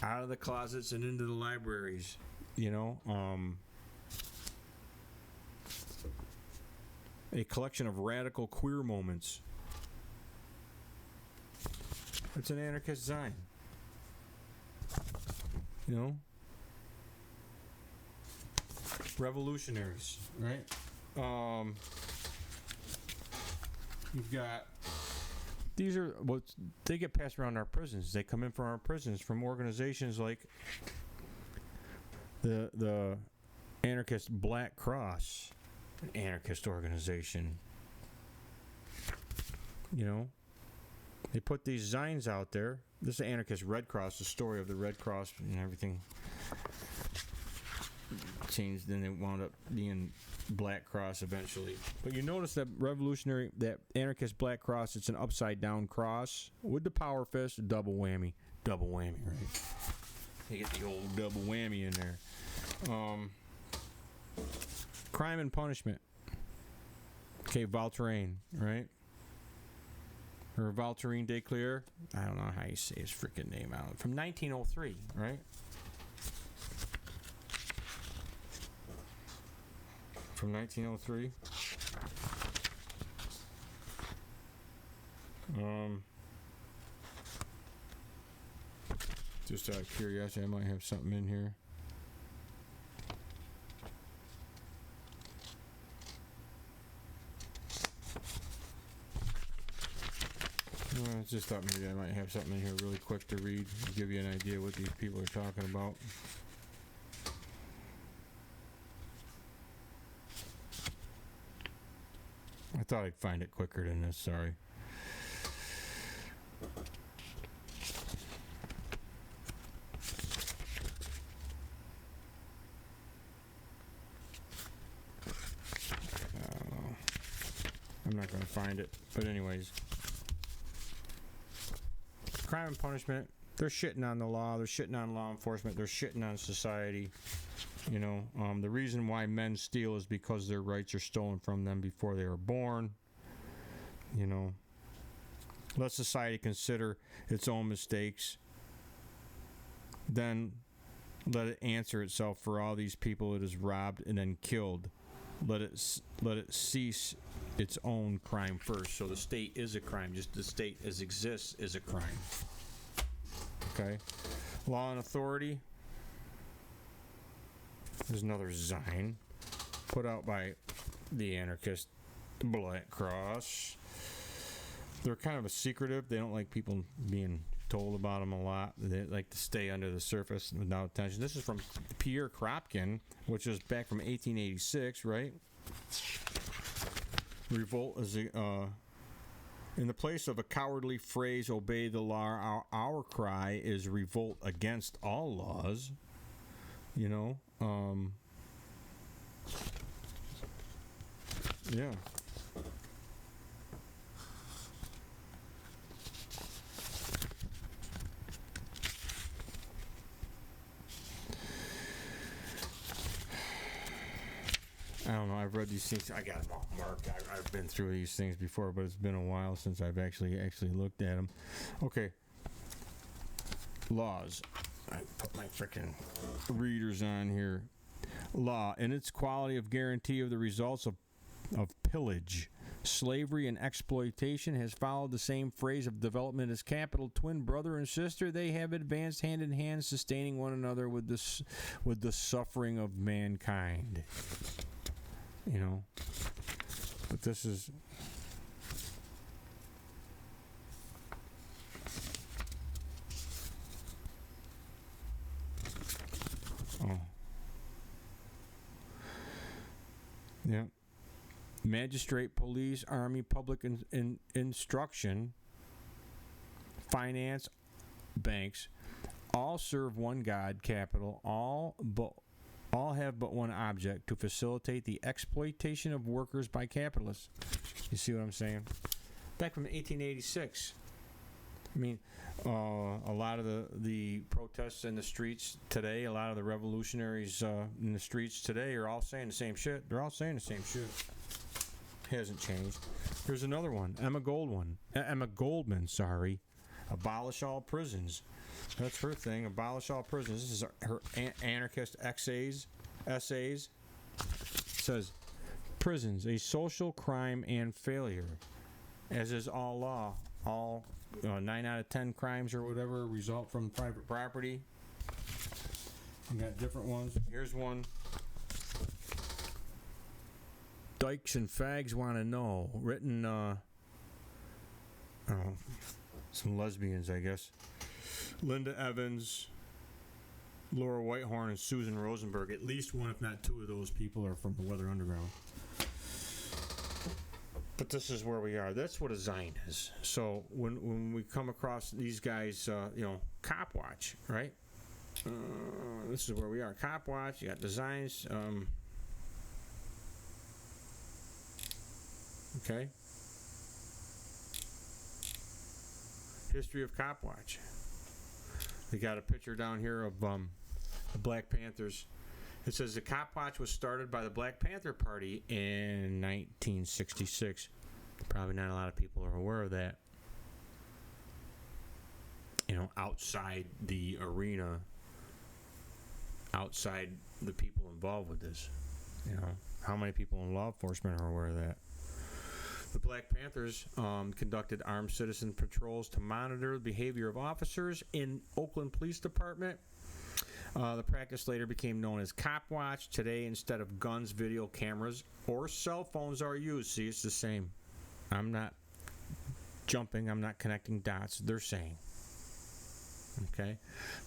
Out of the closets and into the libraries, you know. A collection of radical queer moments. It's an anarchist zine. You know? Revolutionaries, right? You've got, these are what they get passed around our prisons. They come in from our prisons from organizations like the anarchist Black Cross, an anarchist organization. You know, they put these zines out there. This is the anarchist Red Cross, the story of the Red Cross and everything changed, then it wound up being Black Cross eventually. But you notice that that anarchist Black Cross, it's an upside down cross with the power fist, double whammy, right? You get the old double whammy in there. Crime and Punishment. Okay, Valterrain, right? Or Valterrain Declaire. I don't know how you say his freaking name out. From 1903, right? From 1903. Just out of curiosity, I might have something in here. I just thought maybe I might have something in here really quick to read, to give you an idea what these people are talking about. I thought I'd find it quicker than this, sorry. I'm not going to find it, but anyways. Crime and Punishment, they're shitting on the law, they're shitting on law enforcement, they're shitting on society. You know, the reason why men steal is because their rights are stolen from them before they were born. You know, let society consider its own mistakes. Then let it answer itself for all these people it has robbed and then killed. Let it cease its own crime first. So the state is a crime. Just the state as exists is a crime. Okay? Law and Authority. There's another zine put out by the anarchist Black Cross. They're kind of secretive. They don't like people being told about them a lot. They like to stay under the surface without attention. This is from Pierre Kropkin, which is back from 1886, right? Revolt is in the place of a cowardly phrase, obey the law, our cry is revolt against all laws. You know, Yeah. I don't know. I've read these things. I got them all marked. I've been through these things before, but it's been a while since I've actually looked at them. Okay. Laws. I put my freaking readers on here. Law, in its quality of guarantee of the results of pillage, slavery, and exploitation, has followed the same phrase of development as capital. Twin brother and sister, they have advanced hand in hand, sustaining one another with the suffering of mankind. You know, but this is. Oh. Yeah. Magistrate, police, army, public instruction, finance, banks, all serve one God, capital, all have but one object: to facilitate the exploitation of workers by capitalists. You see what I'm saying? Back from 1886. I mean, a lot of the protests in the streets today, a lot of the revolutionaries in the streets today are all saying the same shit. They're all saying the same shit. Hasn't changed. Here's another one. Emma Goldman, sorry. Abolish all prisons. That's her thing. Abolish all prisons. This is her anarchist essays. It says, prisons, a social crime and failure. As is all law. All 9 out of 10 crimes or whatever result from private property. You got different ones. Here's one. Dykes and fags want to know. Written, some lesbians, I guess. Linda Evans, Laura Whitehorn, and Susan Rosenberg. At least one, if not two of those people are from the Weather Underground. But this is where we are. That's what a Zion is. So when we come across these guys, Cop Watch, right? This is where we are. Cop Watch. You got the Zions. Okay. History of Cop Watch. They got a picture down here of the Black Panthers. It says the Cop Watch was started by the Black Panther Party in 1966. Probably not a lot of people are aware of that. You know, outside the arena, outside the people involved with this. You know, how many people in law enforcement are aware of that? The Black Panthers conducted armed citizen patrols to monitor the behavior of officers in Oakland Police Department. The practice later became known as Cop Watch. Today, instead of guns, video cameras, or cell phones are used. See, it's the same. I'm not jumping. I'm not connecting dots. They're saying. Okay.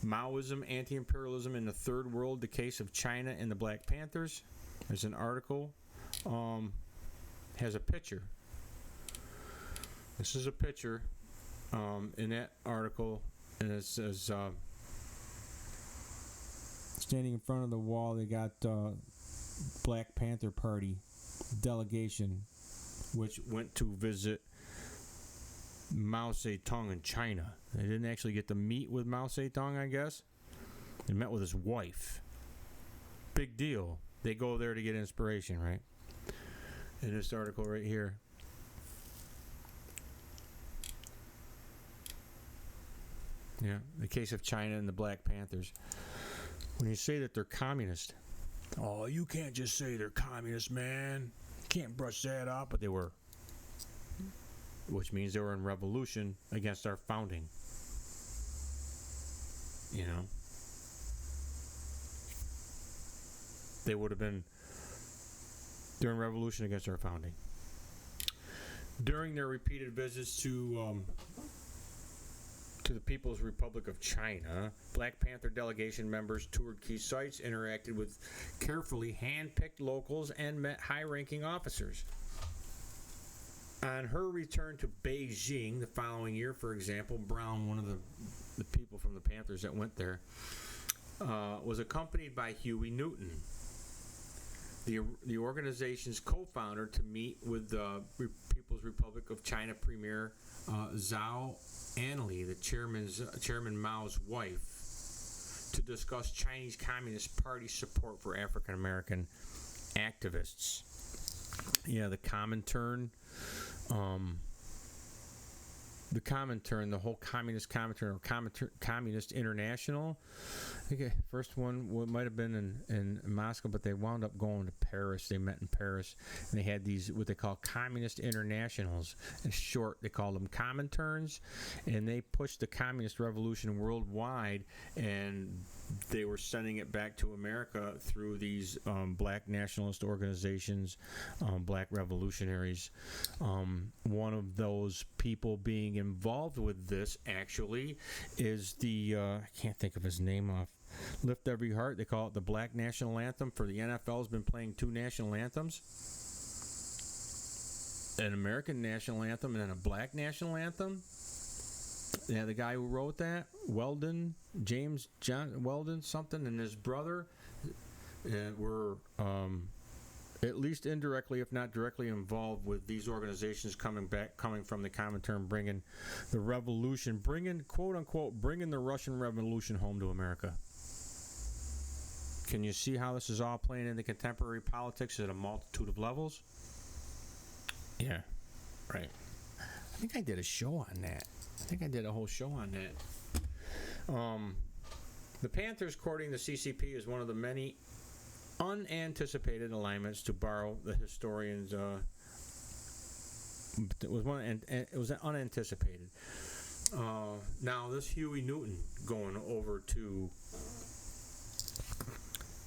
Maoism, anti-imperialism in the Third World, the case of China and the Black Panthers. There's an article. Has a picture. This is a picture in that article, and it says... standing in front of the wall, they got Black Panther Party delegation, which went to visit Mao Zedong in China. They didn't actually get to meet with Mao Zedong, I guess. They met with his wife. Big deal. They go there to get inspiration, right? In this article right here. Yeah, the case of China and the Black Panthers. When you say that they're communist, oh, you can't just say they're communist, man. You can't brush that off, but they were. Which means they were in revolution against our founding. You know? They would have been during revolution against our founding. During their repeated visits to the People's Republic of China, Black Panther delegation members toured key sites, interacted with carefully hand-picked locals, and met high-ranking officers. On her return to Beijing the following year, for example, Brown, one of the people from the Panthers that went there, was accompanied by Huey Newton. the organization's co-founder to meet with the People's Republic of China Premier Zhao Anli, the Chairman Mao's wife, to discuss Chinese Communist Party support for African American activists. Yeah, the Comintern, the whole Communist Comintern, or Communist International. I think first one might have been in Moscow, but they wound up going to Paris. They met in Paris, and they had these, what they call Communist Internationals. In short, they called them Cominterns, and they pushed the communist revolution worldwide, and they were sending it back to America through these black nationalist organizations, black revolutionaries. One of those people being involved with this, actually, is the, I can't think of his name off, Lift Every Heart. They call it the Black National Anthem. For the NFL has been playing two national anthems, an American national anthem and then a black national anthem. Yeah, the guy who wrote that, Weldon, James John Weldon something, and his brother were at least indirectly, if not directly, involved with these organizations coming from the Comintern, bringing the revolution, quote unquote, bringing the Russian Revolution home to America. Can you see how this is all playing into contemporary politics at a multitude of levels? Yeah, right. I think I did a show on that. I think I did a whole show on that. The Panthers courting the CCP is one of the many unanticipated alignments, to borrow the historians. It was unanticipated. Now this Huey Newton going over to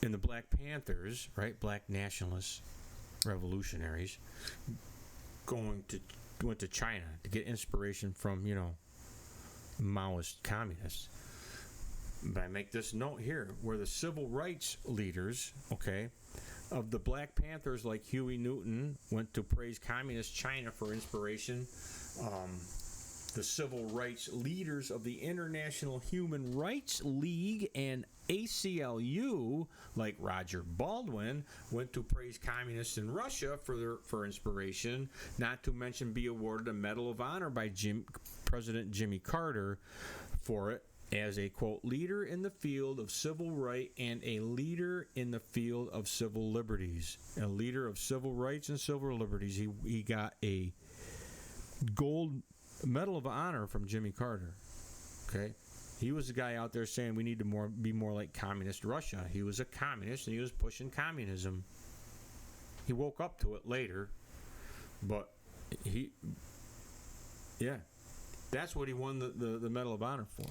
in the Black Panthers, right? Black nationalists, revolutionaries, went to China to get inspiration from, Maoist communists. But I make this note here, where the civil rights leaders, of the Black Panthers, like Huey Newton, went to praise communist China for inspiration. The civil rights leaders of the International Human Rights League and ACLU, like Roger Baldwin, went to praise communists in Russia for inspiration, not to mention be awarded a Medal of Honor by President Jimmy Carter for it, as a, quote, leader in the field of civil right and a leader in the field of civil liberties. A leader of civil rights and civil liberties. He got a gold Medal of Honor from Jimmy Carter. He was the guy out there saying we need to be more like communist Russia. He was a communist, and he was pushing communism. He woke up to it later, but that's what he won the Medal of Honor for.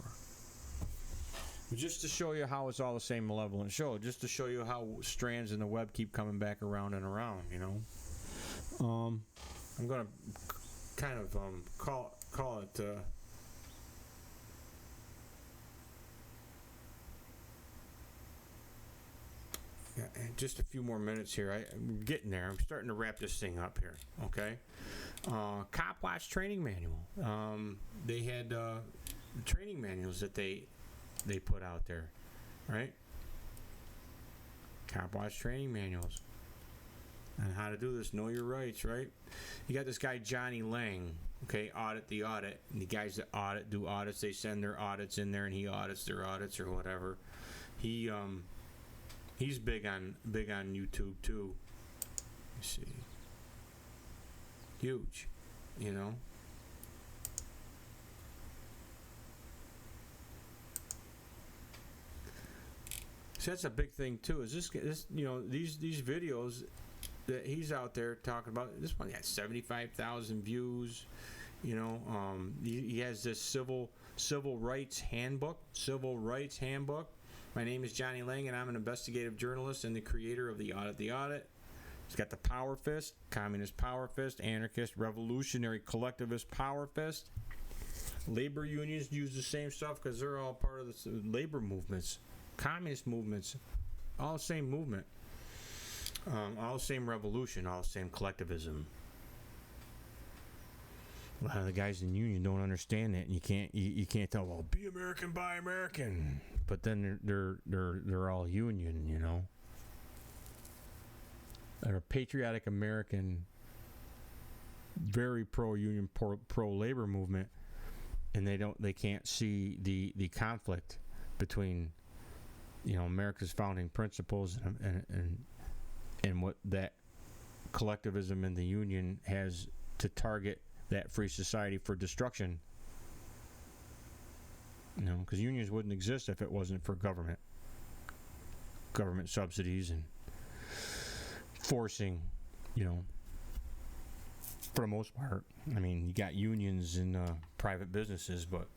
Just to show you how it's all the same malevolent show, just to show you how strands in the web keep coming back around and around, I'm going to kind of call it just a few more minutes here. I'm getting there. I'm starting to wrap this thing up here. Cop Watch training manual. They had training manuals that they put out there, right? Cop Watch training manuals on how to do this. Know your rights, right? You got this guy Johnny Lang. Audit the audit. And the guys that do audits, they send their audits in there, and he audits their audits or whatever. He's big on YouTube too. You see, huge, So that's a big thing too. Is this these videos that he's out there talking about? This one had 75,000 views. He has this civil rights handbook. My name is Johnny Lang, and I'm an investigative journalist and the creator of the Audit. He's got the Power Fist, Communist Power Fist, Anarchist, Revolutionary Collectivist Power Fist. Labor unions use the same stuff because they're all part of the labor movements, communist movements, all the same movement, all the same revolution, all the same collectivism. A lot of the guys in the union don't understand that, and you can't tell. Well, be American, buy American. But then they're all union, are a patriotic American, very pro-union, pro-labor movement, and they can't see the conflict between, America's founding principles and what that collectivism in the union has to target that free society for destruction. Because unions wouldn't exist if it wasn't for government subsidies and forcing, for the most part. I mean, you got unions in private businesses, but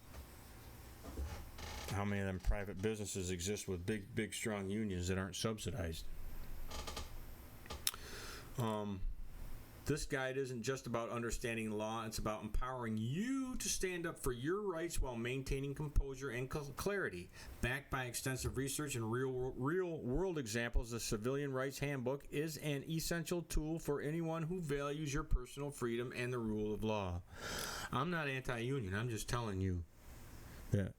how many of them private businesses exist with big, strong unions that aren't subsidized? This guide isn't just about understanding law, it's about empowering you to stand up for your rights while maintaining composure and clarity. Backed by extensive research and real-world examples, the Civilian Rights Handbook is an essential tool for anyone who values your personal freedom and the rule of law. I'm not anti-union, I'm just telling you that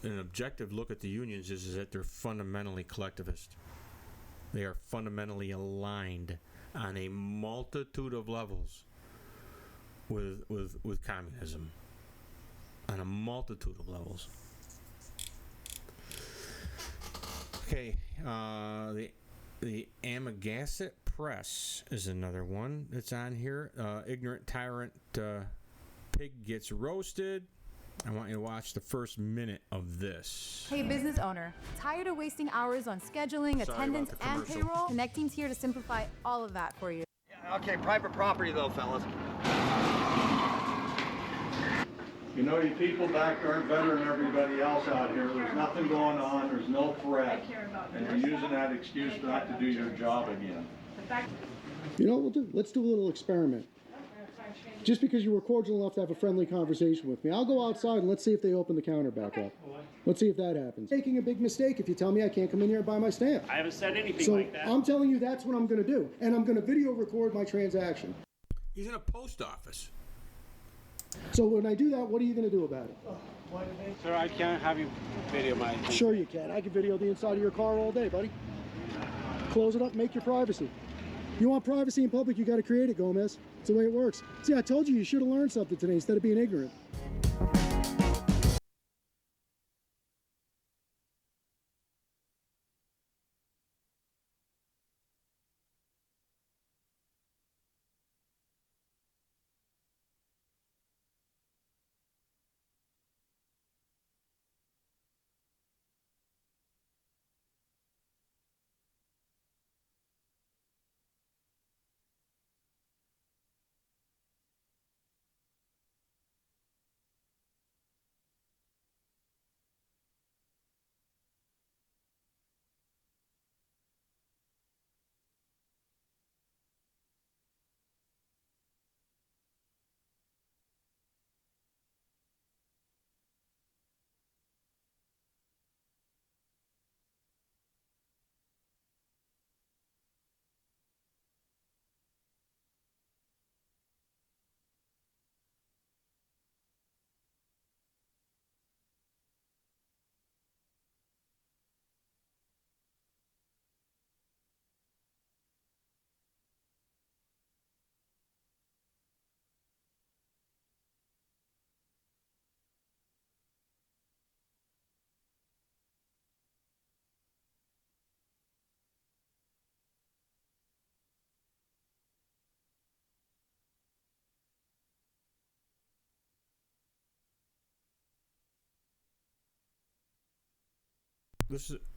an objective look at the unions is that they're fundamentally collectivist. They are fundamentally aligned on a multitude of levels with communism. On a multitude of levels. Okay, the Amagaset Press is another one that's on here. Ignorant tyrant pig gets roasted. I want you to watch the first minute of this. Hey, business owner. Tired of wasting hours on scheduling, attendance, and payroll? Connecting's here to simplify all of that for you. Yeah, okay, private property though, fellas. You people back there aren't better than everybody else out here. There's nothing going on. There's no threat. And you're using that excuse not to do your job again. You know what we'll do? Let's do a little experiment. Just because you were cordial enough to have a friendly conversation with me, I'll go outside and let's see if they open the counter back up. Let's see if that happens. Making a big mistake if you tell me I can't come in here and buy my stamp. I haven't said anything So like that. I'm telling you that's what I'm going to do. And I'm going to video record my transaction. He's in a post office. So when I do that, what are you going to do about it? Sir, I can't have you video my... Sure you can. I can video the inside of your car all day, buddy. Close it up, make your privacy. You want privacy in public, you got to create it, Gomez. It's the way it works. See, I told you should have learned something today instead of being ignorant.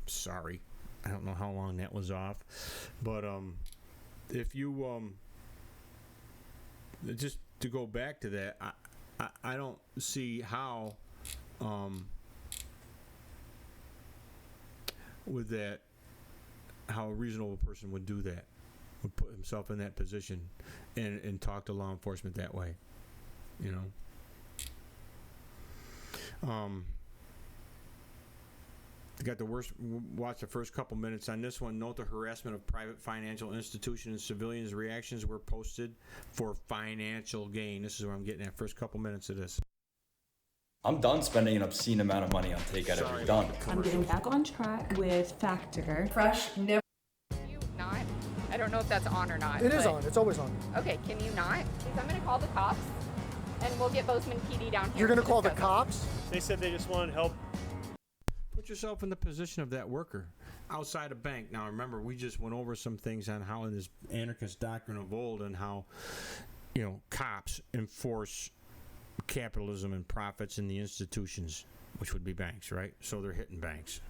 Sorry, I don't know how long that was off, but if you just to go back to that, I don't see how with that, how a reasonable person would do that, would put himself in that position and talk to law enforcement that way, Got the worst. Watch the first couple minutes on this one. Note the harassment of private financial institutions and civilians' reactions were posted for financial gain. This is where I'm getting at. First couple minutes of this. I'm done spending an obscene amount of money on takeout every done. I'm getting back on track with Factor. Fresh, never. I don't know know if that's on or not. It is but- on. It's always on. Okay, can you not? Because I'm going to call the cops, and we'll get Bozeman PD down here. You're going to call the discuss it. cops? They said they just wanted help. Put yourself in the position of that worker outside a bank. Now, remember, we just went over some things on how in this anarchist doctrine of old and how, cops enforce capitalism and profits in the institutions, which would be banks, right? So they're hitting banks.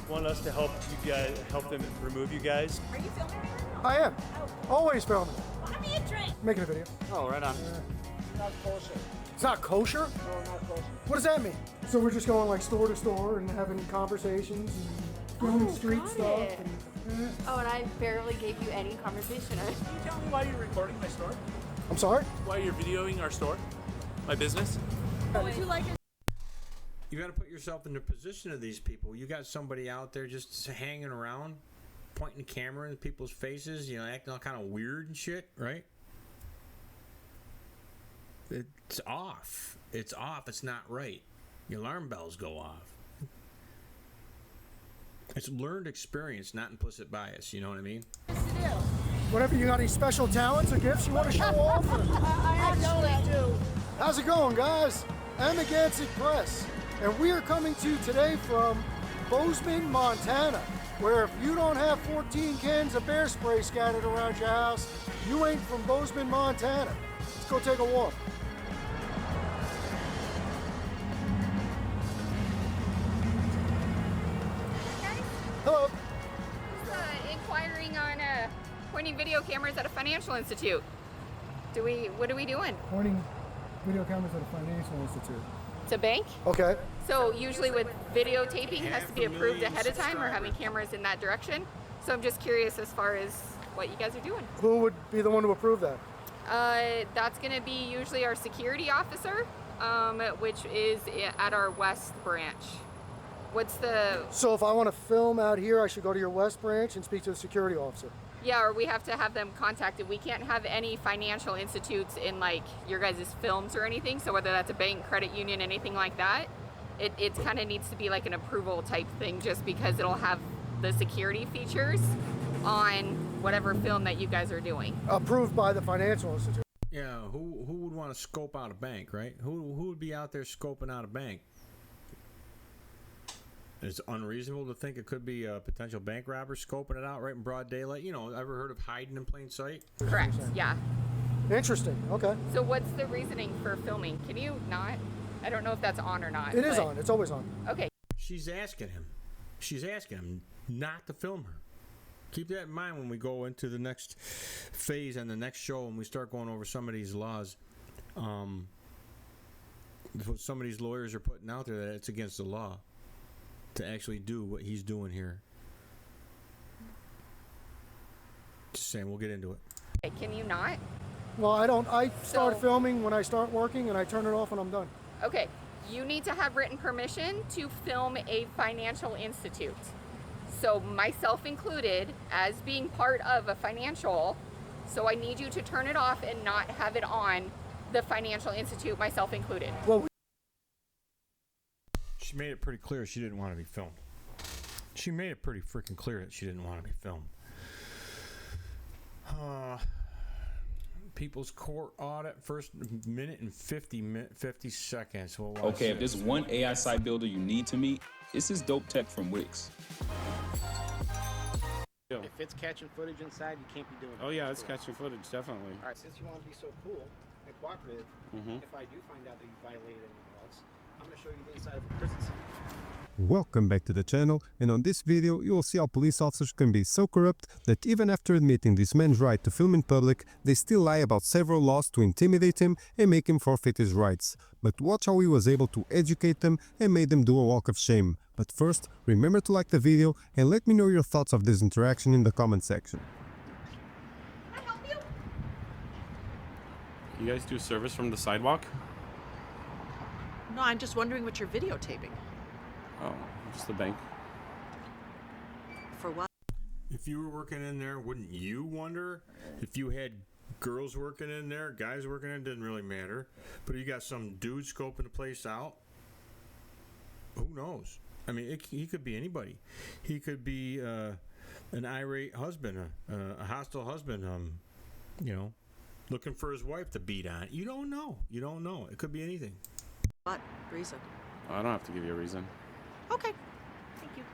Want us to help you guys, help them remove you guys. Are you filming right now? I am. Always filming. Buy me a drink. Making a video. Oh, right on. Not kosher. It's not kosher? No, not kosher. What does that mean? So we're just going like store to store and having conversations and doing street got stuff. it. Oh, and I barely gave you any conversation. Can you tell me why you're recording my store? I'm sorry? Why you're videoing our store? My business? Would you like a You got to put yourself in the position of these people. You got somebody out there just hanging around, pointing the camera in people's faces, acting all kind of weird and shit, right? It's off. It's off. It's not right. The alarm bells go off. It's learned experience, not implicit bias. You know what I mean? Whatever, you got any special talents or gifts you want to show off? I actually do. How's it going, guys? I'm Amagansett Press, and we are coming to you today from Bozeman, Montana, where if you don't have 14 cans of bear spray scattered around your house, you ain't from Bozeman, Montana. Let's go take a walk. Hello. Just inquiring on pointing video cameras at a financial institute. What are we doing? Pointing video cameras at a financial institute. It's a bank? Okay. So usually with videotaping has to be approved ahead of time or having cameras in that direction. So I'm just curious as far as what you guys are doing. Who would be the one to approve that? That's going to be usually our security officer, which is at our West branch. So if I want to film out here, I should go to your West branch and speak to the security officer. Yeah, or we have to have them contacted. We can't have any financial institutes in like your guys' films or anything. So whether that's a bank, credit union, anything like that, it kind of needs to be like an approval type thing just because it'll have the security features on whatever film that you guys are doing. Approved by the financial institute. Yeah, who would want to scope out a bank, right? Who would be out there scoping out a bank? It's unreasonable to think it could be a potential bank robber scoping it out right in broad daylight. Ever heard of hiding in plain sight? Correct, yeah. Interesting, okay. So what's the reasoning for filming? Can you not? I don't know if that's on or not. It is on, it's always on. Okay. She's asking him not to film her. Keep that in mind when we go into the next phase and the next show and we start going over some of these laws. What some of these lawyers are putting out there that it's against the law to actually do what he's doing here. Just saying, we'll get into it. Okay, can you not? Well, I don't. I start filming when I start working and I turn it off when I'm done. Okay, you need to have written permission to film a financial institute. So myself included, as being part of a financial, so I need you to turn it off and not have it on the financial institute, myself included. Well, she made it pretty clear she didn't want to be filmed. She made it pretty freaking clear that she didn't want to be filmed. People's Court audit, first minute and 50 seconds. We'll watch Okay, if this. there's one AI site builder you need to meet, it's this dope tech from Wix. If it's catching footage inside, you can't be doing it. Oh yeah, it's catching footage, definitely. All right, since you want to be so cool and cooperative, Mhm. if I do find out that you violated any laws, I'm going to show you the inside of a prison cell. Welcome back to the channel, and on this video you will see how police officers can be so corrupt that even after admitting this man's right to film in public, they still lie about several laws to intimidate him and make him forfeit his rights. But watch how he was able to educate them and made them do a walk of shame. But first, remember to like the video and let me know your thoughts of this interaction in the comment section. Can I help you? You guys do service from the sidewalk? No, I'm just wondering what you're videotaping. Oh, just the bank. For what? If you were working in there, wouldn't you wonder if you had girls working in there, guys working in, it didn't really matter. But you got some dude scoping the place out. Who knows? I mean, he could be anybody. He could be an irate husband, a hostile husband, looking for his wife to beat on. You don't know. You don't know. It could be anything. What reason? I don't have to give you a reason. Okay. Thank you.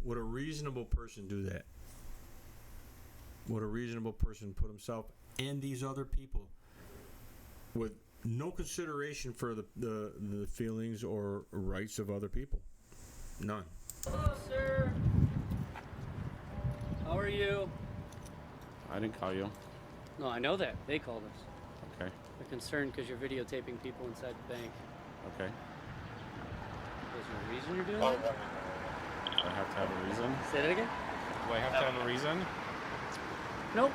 Would a reasonable person do that? Would a reasonable person put himself and these other people with no consideration for the feelings or rights of other people? None. Hello, sir. How are you? I didn't call you. No, I know that. They called us. Okay. They're concerned because you're videotaping people inside the bank. Okay. Is there a reason you're doing that? Do I have to have a reason? Say that again? Do I have to have a reason? Nope.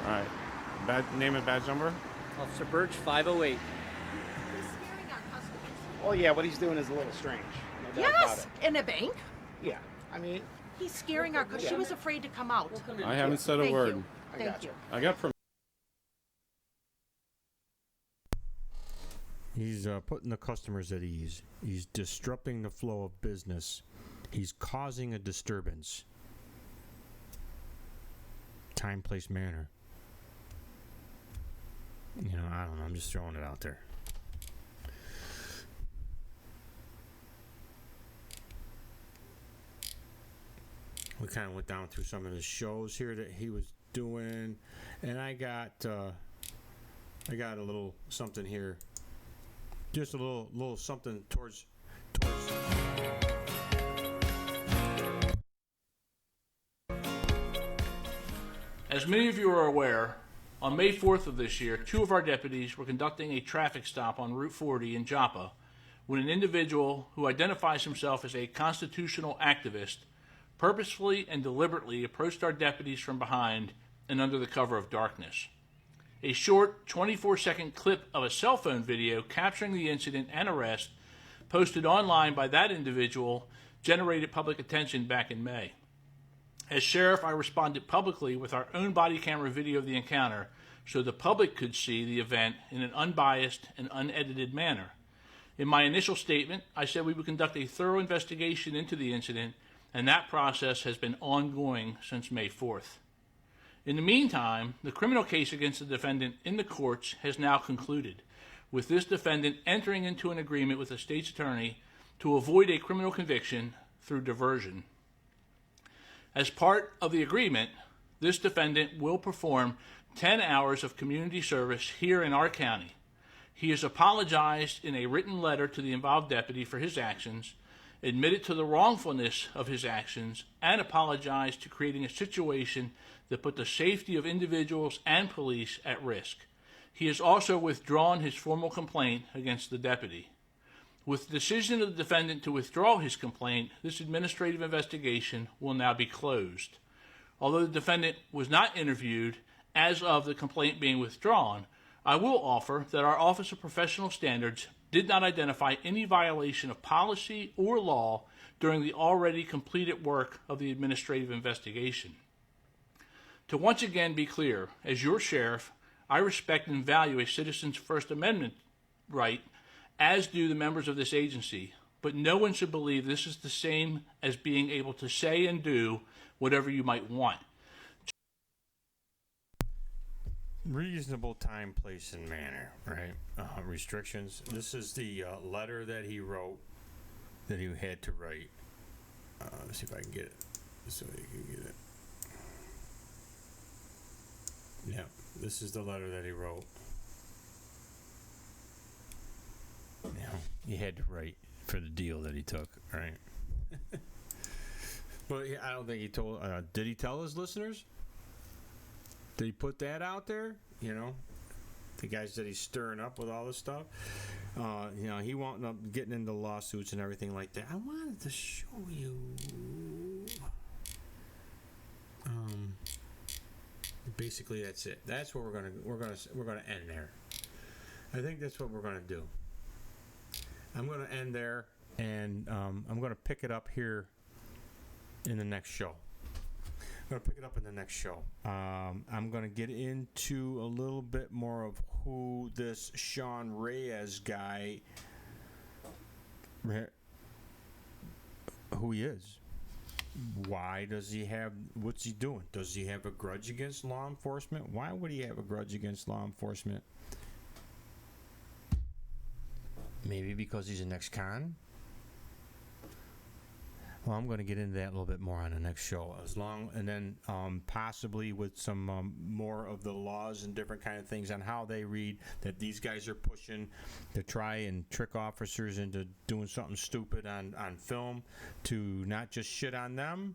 All right. Name and badge number? Officer Birch, 508. Oh yeah, what he's doing is a little strange. No doubt about Yes, it. in a bank. Yeah, I mean, He's scaring our. She was afraid to come out. I haven't said a Thank word. you. Thank you. I got permission. He's putting the customers at ease. He's disrupting the flow of business. He's causing a disturbance. Time, place, manner. I don't know. I'm just throwing it out there. We kind of went down through some of the shows here that he was doing, and I got a little something here. Just a little something towards. As many of you are aware, on May 4th of this year, 2 of our deputies were conducting a traffic stop on Route 40 in Joppa when an individual who identifies himself as a constitutional activist purposefully and deliberately approached our deputies from behind and under the cover of darkness. A short 24-second clip of a cell phone video capturing the incident and arrest posted online by that individual generated public attention back in May. As sheriff, I responded publicly with our own body camera video of the encounter so the public could see the event in an unbiased and unedited manner. In my initial statement, I said we would conduct a thorough investigation into the incident, and that process has been ongoing since May 4th. In the meantime, the criminal case against the defendant in the courts has now concluded, with this defendant entering into an agreement with the state's attorney to avoid a criminal conviction through diversion. As part of the agreement, this defendant will perform 10 hours of community service here in our county. He has apologized in a written letter to the involved deputy for his actions, admitted to the wrongfulness of his actions, and apologized to creating a situation that put the safety of individuals and police at risk. He has also withdrawn his formal complaint against the deputy. With the decision of the defendant to withdraw his complaint, this administrative investigation will now be closed. Although the defendant was not interviewed as of the complaint being withdrawn, I will offer that our Office of Professional Standards did not identify any violation of policy or law during the already completed work of the administrative investigation. To once again be clear, as your sheriff, I respect and value a citizen's First Amendment right, as do the members of this agency, but no one should believe this is the same as being able to say and do whatever you might want. Reasonable time, place, and manner, right? Restrictions. This is the letter that he wrote, that he had to write. Let's see if I can get it so you can get it. Yeah, this is the letter that he wrote. Now, he had to write for the deal that he took, right? But I don't think he told. Did he tell his listeners? Did he put that out there? The guys that he's stirring up with all this stuff. He wound up getting into lawsuits and everything like that. I wanted to show you. Basically, that's it. That's what we're gonna end there. I think that's what we're gonna do. I'm gonna end there, and I'm gonna pick it up here in the next show. I'm going to get into a little bit more of who this Sean Reyes guy who he is. Why does he have, what's he doing? Does he have a grudge against law enforcement? Why would he have a grudge against law enforcement? Maybe because he's an ex-con? Well, I'm going to get into that a little bit more on the next show. And then possibly with some more of the laws and different kind of things on how they read that these guys are pushing to try and trick officers into doing something stupid on film, to not just shit on them,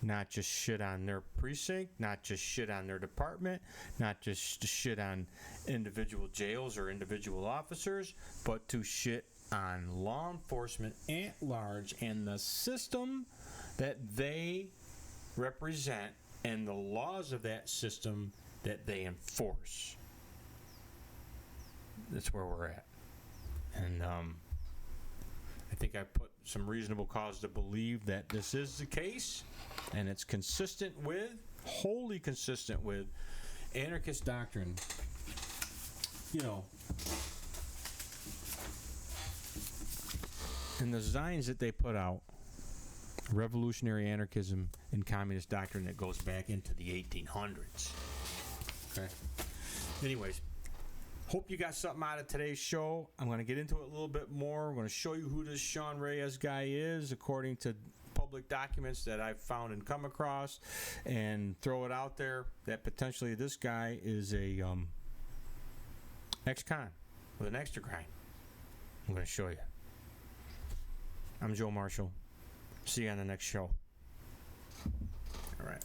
not just shit on their precinct, not just shit on their department, not just to shit on individual jails or individual officers, but to shit on law enforcement at large and the system that they represent and the laws of that system that they enforce. That's where we're at. And I think I put some reasonable cause to believe that this is the case, and it's consistent with, wholly consistent with, anarchist doctrine. You know, in the designs that they put out, revolutionary anarchism and communist doctrine that goes back into the 1800s. Okay. Anyways, hope you got something out of today's show. I'm going to get into it a little bit more. I'm going to show you who this Sean Reyes guy is according to public documents that I've found and come across, and throw it out there that potentially this guy is a ex-con with an extra grind. I'm going to show you. I'm Joe Marshall. See you on the next show. All right.